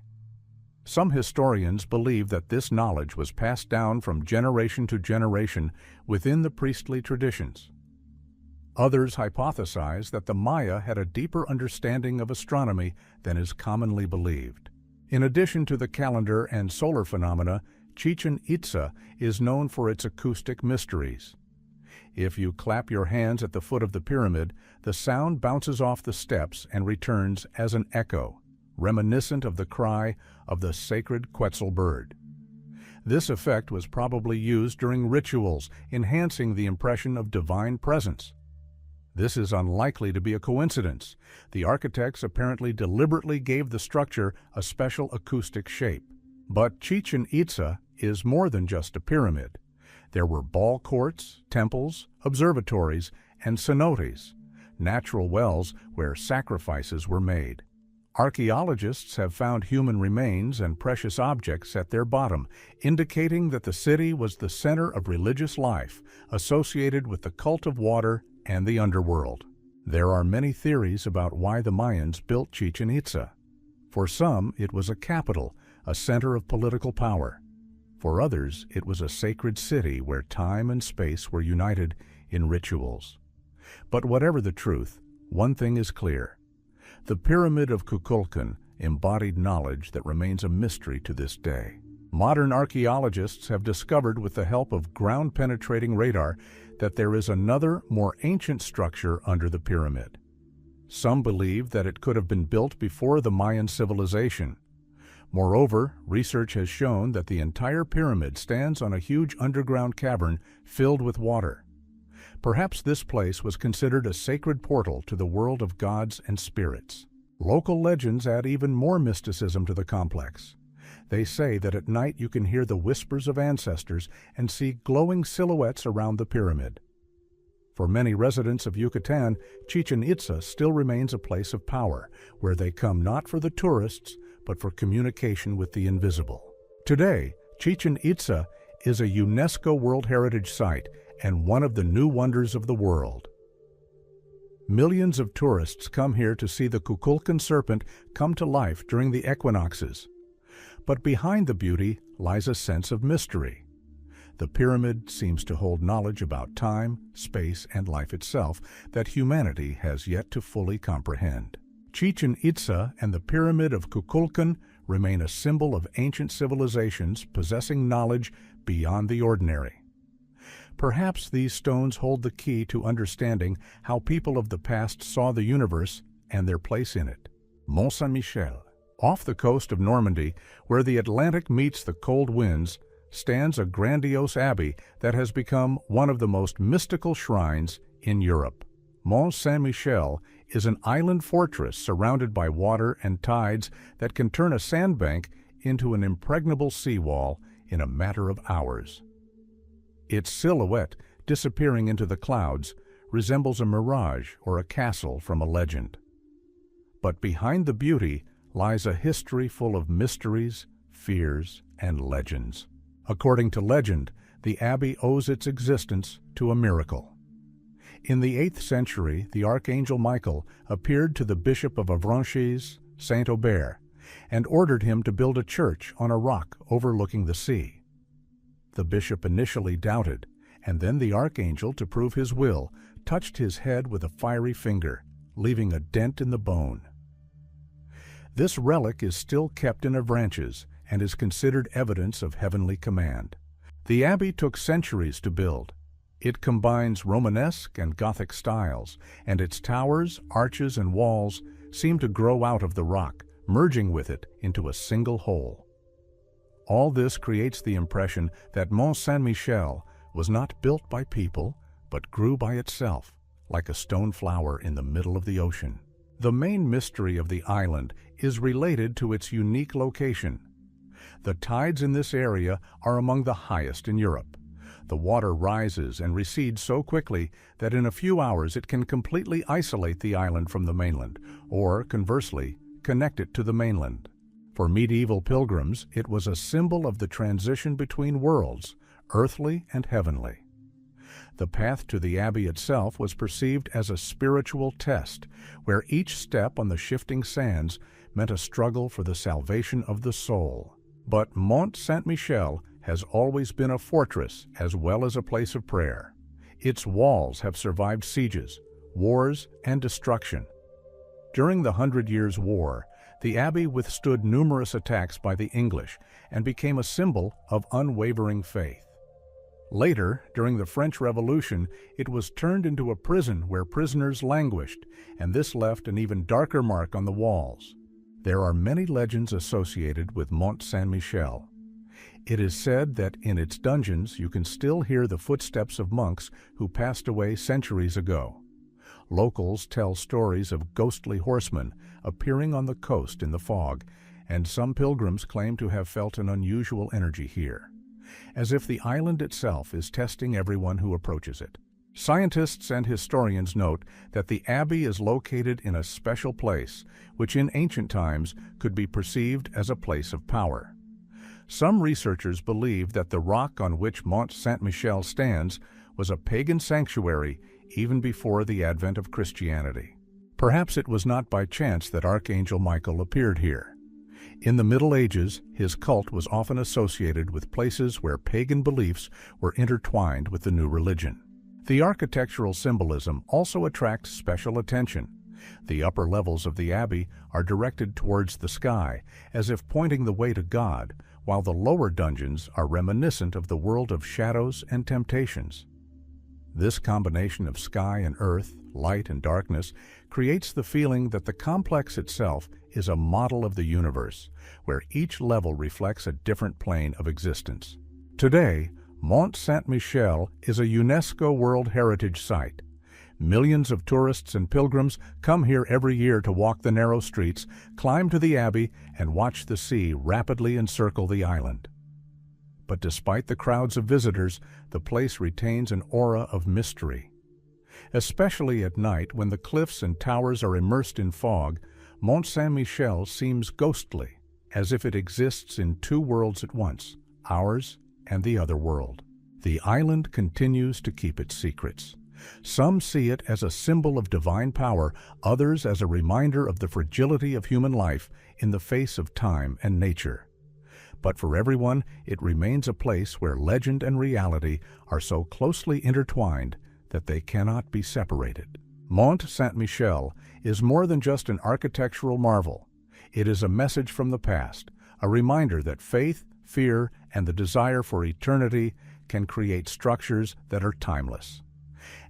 Some historians believe that this knowledge was passed down from generation to generation within the priestly traditions. Others hypothesize that the Maya had a deeper understanding of astronomy than is commonly believed. In addition to the calendar and solar phenomena, Chichen Itza is known for its acoustic mysteries. If you clap your hands at the foot of the pyramid, the sound bounces off the steps and returns as an echo, reminiscent of the cry of the sacred Quetzal bird. This effect was probably used during rituals, enhancing the impression of divine presence. This is unlikely to be a coincidence. The architects apparently deliberately gave the structure a special acoustic shape. But Chichen Itza is more than just a pyramid. There were ball courts, temples, observatories, and cenotes, natural wells where sacrifices were made. Archaeologists have found human remains and precious objects at their bottom, indicating that the city was the center of religious life associated with the cult of water and the underworld. There are many theories about why the Mayans built Chichen Itza. For some, it was a capital, a center of political power. For others, it was a sacred city where time and space were united in rituals. But whatever the truth, one thing is clear. The Pyramid of Kukulkan embodied knowledge that remains a mystery to this day. Modern archaeologists have discovered with the help of ground-penetrating radar that there is another, more ancient structure under the pyramid. Some believe that it could have been built before the Mayan civilization. Moreover, research has shown that the entire pyramid stands on a huge underground cavern filled with water. Perhaps this place was considered a sacred portal to the world of gods and spirits. Local legends add even more mysticism to the complex. They say that at night you can hear the whispers of ancestors and see glowing silhouettes around the pyramid. For many residents of Yucatan, Chichen Itza still remains a place of power, where they come not for the tourists, but for communication with the invisible. Today, Chichen Itza is a UNESCO World Heritage Site and one of the new wonders of the world. Millions of tourists come here to see the Kukulkan serpent come to life during the equinoxes. But behind the beauty lies a sense of mystery. The pyramid seems to hold knowledge about time, space, and life itself that humanity has yet to fully comprehend. Chichen Itza and the Pyramid of Kukulkan remain a symbol of ancient civilizations possessing knowledge beyond the ordinary. Perhaps these stones hold the key to understanding how people of the past saw the universe and their place in it. Mont Saint-Michel. Off the coast of Normandy, where the Atlantic meets the cold winds, stands a grandiose abbey that has become one of the most mystical shrines in Europe. Mont Saint-Michel is an island fortress surrounded by water and tides that can turn a sandbank into an impregnable seawall in a matter of hours. Its silhouette, disappearing into the clouds, resembles a mirage or a castle from a legend. But behind the beauty lies a history full of mysteries, fears, and legends. According to legend, the abbey owes its existence to a miracle. In the 8th century, the Archangel Michael appeared to the Bishop of Avranches, Saint Aubert, and ordered him to build a church on a rock overlooking the sea. The bishop initially doubted, and then the archangel, to prove his will, touched his head with a fiery finger, leaving a dent in the bone. This relic is still kept in Avranches and is considered evidence of heavenly command. The abbey took centuries to build. It combines Romanesque and Gothic styles, and its towers, arches, and walls seem to grow out of the rock, merging with it into a single whole. All this creates the impression that Mont Saint-Michel was not built by people, but grew by itself, like a stone flower in the middle of the ocean. The main mystery of the island is related to its unique location. The tides in this area are among the highest in Europe. The water rises and recedes so quickly that in a few hours it can completely isolate the island from the mainland, or, conversely, connect it to the mainland. For medieval pilgrims, it was a symbol of the transition between worlds, earthly and heavenly. The path to the abbey itself was perceived as a spiritual test, where each step on the shifting sands meant a struggle for the salvation of the soul. But Mont Saint-Michel has always been a fortress as well as a place of prayer. Its walls have survived sieges, wars, and destruction. During the 100 Years' War, the abbey withstood numerous attacks by the English and became a symbol of unwavering faith. Later, during the French Revolution, it was turned into a prison where prisoners languished, and this left an even darker mark on the walls. There are many legends associated with Mont Saint-Michel. It is said that in its dungeons you can still hear the footsteps of monks who passed away centuries ago. Locals tell stories of ghostly horsemen appearing on the coast in the fog, and some pilgrims claim to have felt an unusual energy here, as if the island itself is testing everyone who approaches it. Scientists and historians note that the abbey is located in a special place, which in ancient times could be perceived as a place of power. Some researchers believe that the rock on which Mont Saint-Michel stands was a pagan sanctuary even before the advent of Christianity. Perhaps it was not by chance that Archangel Michael appeared here. In the Middle Ages, his cult was often associated with places where pagan beliefs were intertwined with the new religion. The architectural symbolism also attracts special attention. The upper levels of the abbey are directed towards the sky, as if pointing the way to God, while the lower dungeons are reminiscent of the world of shadows and temptations. This combination of sky and earth, light and darkness, creates the feeling that the complex itself is a model of the universe, where each level reflects a different plane of existence. Today, Mont Saint-Michel is a UNESCO World Heritage Site. Millions of tourists and pilgrims come here every year to walk the narrow streets, climb to the abbey, and watch the sea rapidly encircle the island. But despite the crowds of visitors, the place retains an aura of mystery. Especially at night, when the cliffs and towers are immersed in fog, Mont Saint-Michel seems ghostly, as if it exists in two worlds at once, ours and the other world. The island continues to keep its secrets. Some see it as a symbol of divine power, others as a reminder of the fragility of human life in the face of time and nature. But for everyone, it remains a place where legend and reality are so closely intertwined that they cannot be separated. Mont Saint-Michel is more than just an architectural marvel. It is a message from the past, a reminder that faith, fear, and the desire for eternity can create structures that are timeless.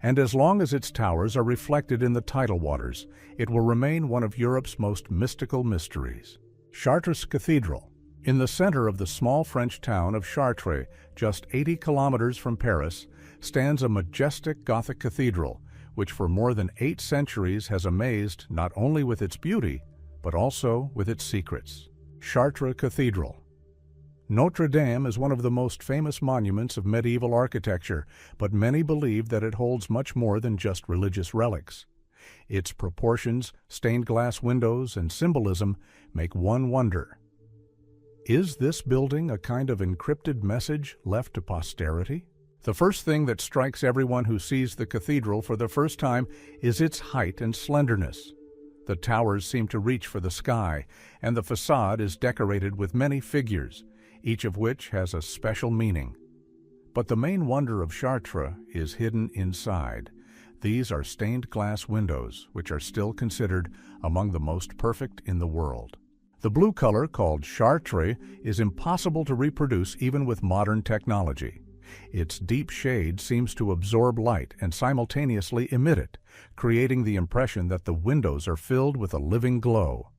And as long as its towers are reflected in the tidal waters, it will remain one of Europe's most mystical mysteries. Chartres Cathedral. In the center of the small French town of Chartres, just 80 kilometers from Paris, stands a majestic Gothic cathedral, which for more than 8 centuries has amazed not only with its beauty, but also with its secrets. Chartres Cathedral. Notre Dame is one of the most famous monuments of medieval architecture, but many believe that it holds much more than just religious relics. Its proportions, stained glass windows, and symbolism make one wonder. Is this building a kind of encrypted message left to posterity? The first thing that strikes everyone who sees the cathedral for the first time is its height and slenderness. The towers seem to reach for the sky, and the facade is decorated with many figures, each of which has a special meaning. But the main wonder of Chartres is hidden inside. These are stained glass windows, which are still considered among the most perfect in the world. The blue color, called Chartres, is impossible to reproduce even with modern technology. Its deep shade seems to absorb light and simultaneously emit it, creating the impression that the windows are filled with a living glow.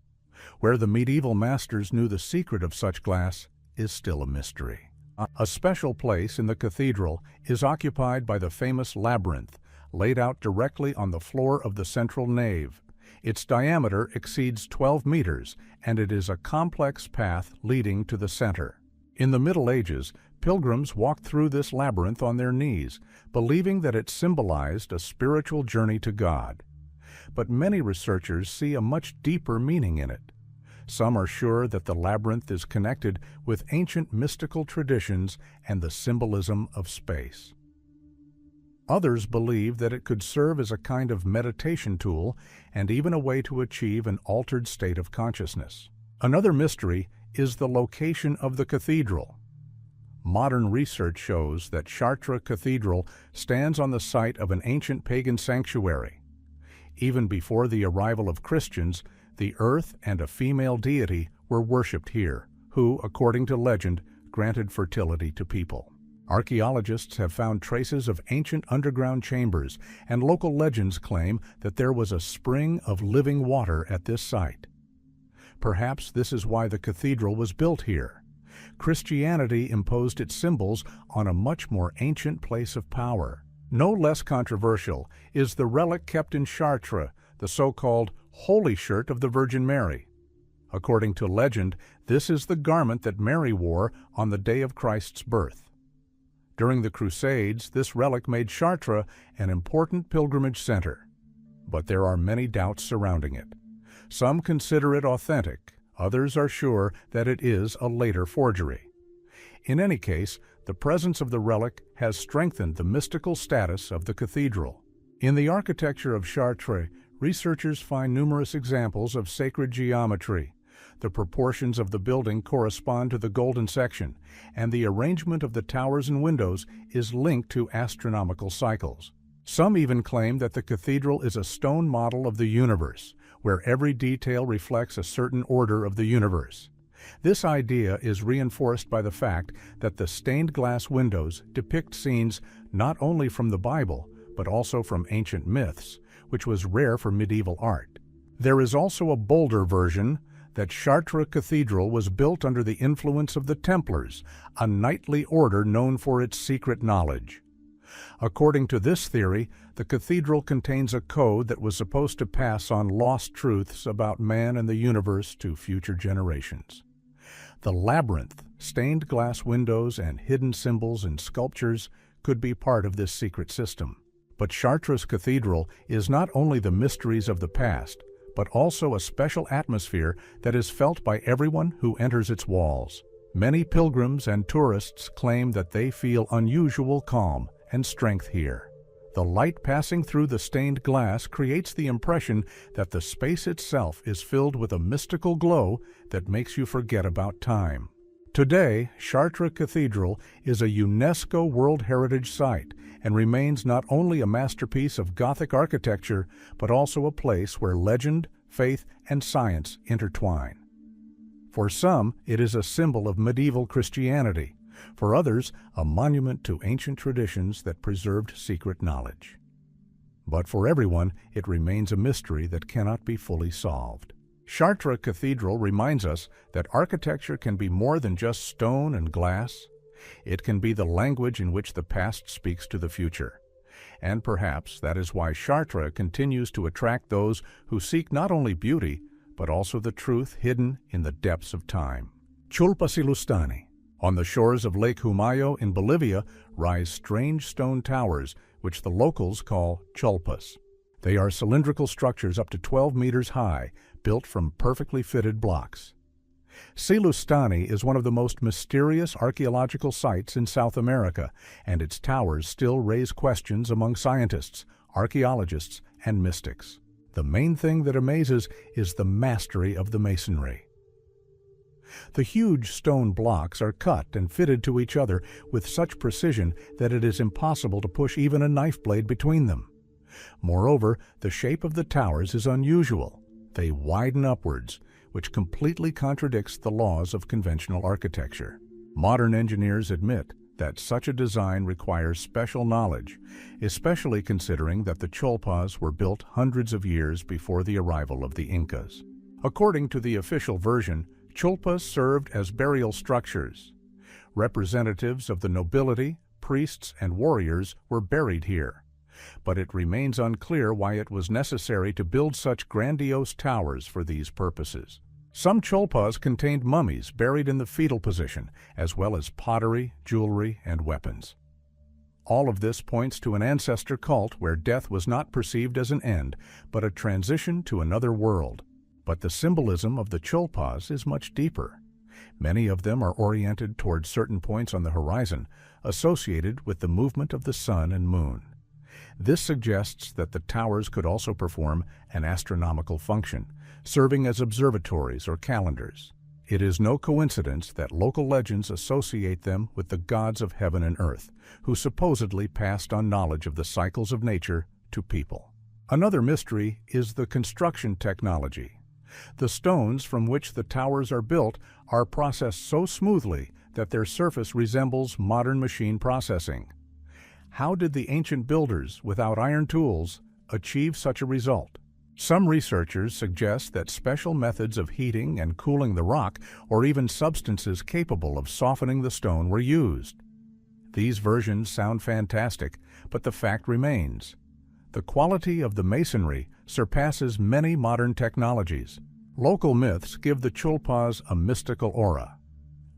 Where the medieval masters knew the secret of such glass is still a mystery. A special place in the cathedral is occupied by the famous labyrinth, laid out directly on the floor of the central nave. Its diameter exceeds 12 meters, and it is a complex path leading to the center. In the Middle Ages, pilgrims walked through this labyrinth on their knees, believing that it symbolized a spiritual journey to God. But many researchers see a much deeper meaning in it. Some are sure that the labyrinth is connected with ancient mystical traditions and the symbolism of space. Others believe that it could serve as a kind of meditation tool and even a way to achieve an altered state of consciousness. Another mystery is the location of the cathedral. Modern research shows that Chartres Cathedral stands on the site of an ancient pagan sanctuary. Even before the arrival of Christians, the earth and a female deity were worshipped here, who, according to legend, granted fertility to people. Archaeologists have found traces of ancient underground chambers, and local legends claim that there was a spring of living water at this site. Perhaps this is why the cathedral was built here. Christianity imposed its symbols on a much more ancient place of power. No less controversial is the relic kept in Chartres, the so-called Holy Shirt of the Virgin Mary. According to legend, this is the garment that Mary wore on the day of Christ's birth. During the Crusades, this relic made Chartres an important pilgrimage center. But there are many doubts surrounding it. Some consider it authentic, others are sure that it is a later forgery. In any case, the presence of the relic has strengthened the mystical status of the cathedral. In the architecture of Chartres, researchers find numerous examples of sacred geometry. The proportions of the building correspond to the golden section, and the arrangement of the towers and windows is linked to astronomical cycles. Some even claim that the cathedral is a stone model of the universe, where every detail reflects a certain order of the universe. This idea is reinforced by the fact that the stained glass windows depict scenes not only from the Bible, but also from ancient myths, which was rare for medieval art. There is also a bolder version that Chartres Cathedral was built under the influence of the Templars, a knightly order known for its secret knowledge. According to this theory, the cathedral contains a code that was supposed to pass on lost truths about man and the universe to future generations. The labyrinth, stained glass windows, and hidden symbols and sculptures could be part of this secret system. But Chartres Cathedral is not only the mysteries of the past, but also a special atmosphere that is felt by everyone who enters its walls. Many pilgrims and tourists claim that they feel unusual calm and strength here. The light passing through the stained glass creates the impression that the space itself is filled with a mystical glow that makes you forget about time. Today, Chartres Cathedral is a UNESCO World Heritage Site and remains not only a masterpiece of Gothic architecture, but also a place where legend, faith, and science intertwine. For some, it is a symbol of medieval Christianity. For others, a monument to ancient traditions that preserved secret knowledge. But for everyone, it remains a mystery that cannot be fully solved. Chartres Cathedral reminds us that architecture can be more than just stone and glass. It can be the language in which the past speaks to the future. And perhaps that is why Chartres continues to attract those who seek not only beauty, but also the truth hidden in the depths of time. Chulpa Silustani. On the shores of Lake Humayo in Bolivia rise strange stone towers, which the locals call chulpas. They are cylindrical structures up to 12 meters high, built from perfectly fitted blocks. Silustani is one of the most mysterious archaeological sites in South America, and its towers still raise questions among scientists, archaeologists, and mystics. The main thing that amazes is the mastery of the masonry. The huge stone blocks are cut and fitted to each other with such precision that it is impossible to push even a knife blade between them. Moreover, the shape of the towers is unusual. They widen upwards, which completely contradicts the laws of conventional architecture. Modern engineers admit that such a design requires special knowledge, especially considering that the chulpas were built hundreds of years before the arrival of the Incas. According to the official version, chulpas served as burial structures. Representatives of the nobility, priests, and warriors were buried here. But it remains unclear why it was necessary to build such grandiose towers for these purposes. Some chulpas contained mummies buried in the fetal position, as well as pottery, jewelry, and weapons. All of this points to an ancestor cult where death was not perceived as an end, but a transition to another world. But the symbolism of the chulpas is much deeper. Many of them are oriented toward certain points on the horizon, associated with the movement of the sun and moon. This suggests that the towers could also perform an astronomical function, serving as observatories or calendars. It is no coincidence that local legends associate them with the gods of heaven and earth, who supposedly passed on knowledge of the cycles of nature to people. Another mystery is the construction technology. The stones from which the towers are built are processed so smoothly that their surface resembles modern machine processing. How did the ancient builders, without iron tools, achieve such a result? Some researchers suggest that special methods of heating and cooling the rock, or even substances capable of softening the stone, were used. These versions sound fantastic, but the fact remains. The quality of the masonry surpasses many modern technologies. Local myths give the chulpas a mystical aura.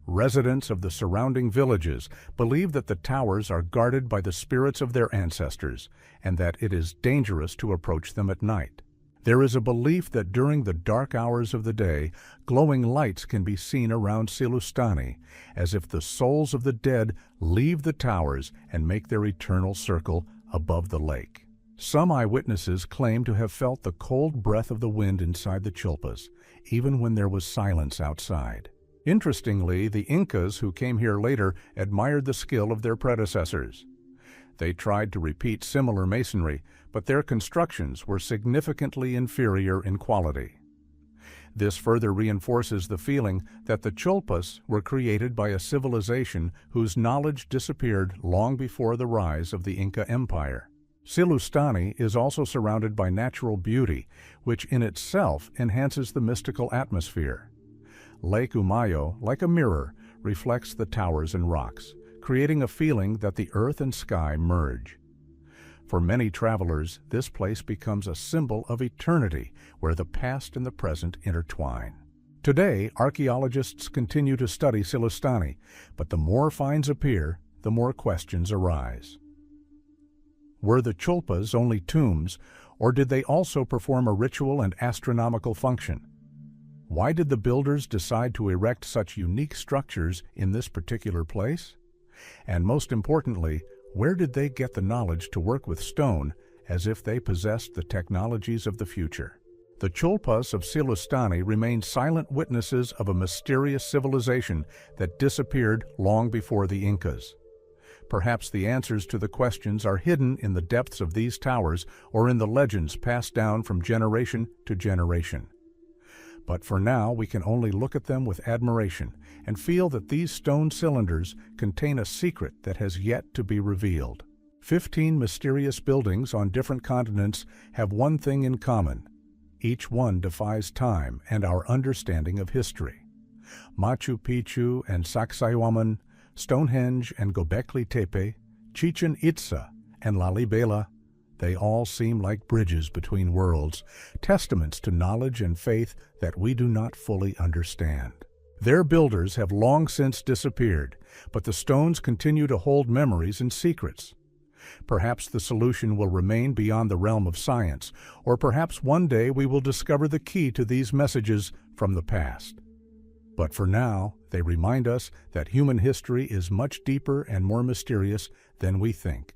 Residents of the surrounding villages believe that the towers are guarded by the spirits of their ancestors, and that it is dangerous to approach them at night. There is a belief that during the dark hours of the day, glowing lights can be seen around Silustani, as if the souls of the dead leave the towers and make their eternal circle above the lake. Some eyewitnesses claim to have felt the cold breath of the wind inside the chulpas, even when there was silence outside. Interestingly, the Incas who came here later admired the skill of their predecessors. They tried to repeat similar masonry, but their constructions were significantly inferior in quality. This further reinforces the feeling that the chulpas were created by a civilization whose knowledge disappeared long before the rise of the Inca Empire. Silustani is also surrounded by natural beauty, which in itself enhances the mystical atmosphere. Lake Humayo, like a mirror, reflects the towers and rocks, creating a feeling that the earth and sky merge. For many travelers, this place becomes a symbol of eternity, where the past and the present intertwine. Today, archaeologists continue to study Silustani, but the more finds appear, the more questions arise. Were the chulpas only tombs, or did they also perform a ritual and astronomical function? Why did the builders decide to erect such unique structures in this particular place? And most importantly, where did they get the knowledge to work with stone as if they possessed the technologies of the future? The Cholpas of Silustani remain silent witnesses of a mysterious civilization that disappeared long before the Incas. Perhaps the answers to the questions are hidden in the depths of these towers or in the legends passed down from generation to generation. But for now, we can only look at them with admiration and feel that these stone cylinders contain a secret that has yet to be revealed. 15 mysterious buildings on different continents have one thing in common. Each one defies time and our understanding of history. Machu Picchu and Sacsayhuaman, Stonehenge and Göbekli Tepe, Chichen Itza and Lalibela, they all seem like bridges between worlds, testaments to knowledge and faith that we do not fully understand. Their builders have long since disappeared, but the stones continue to hold memories and secrets. Perhaps the solution will remain beyond the realm of science, or perhaps one day we will discover the key to these messages from the past. But for now, they remind us that human history is much deeper and more mysterious than we think.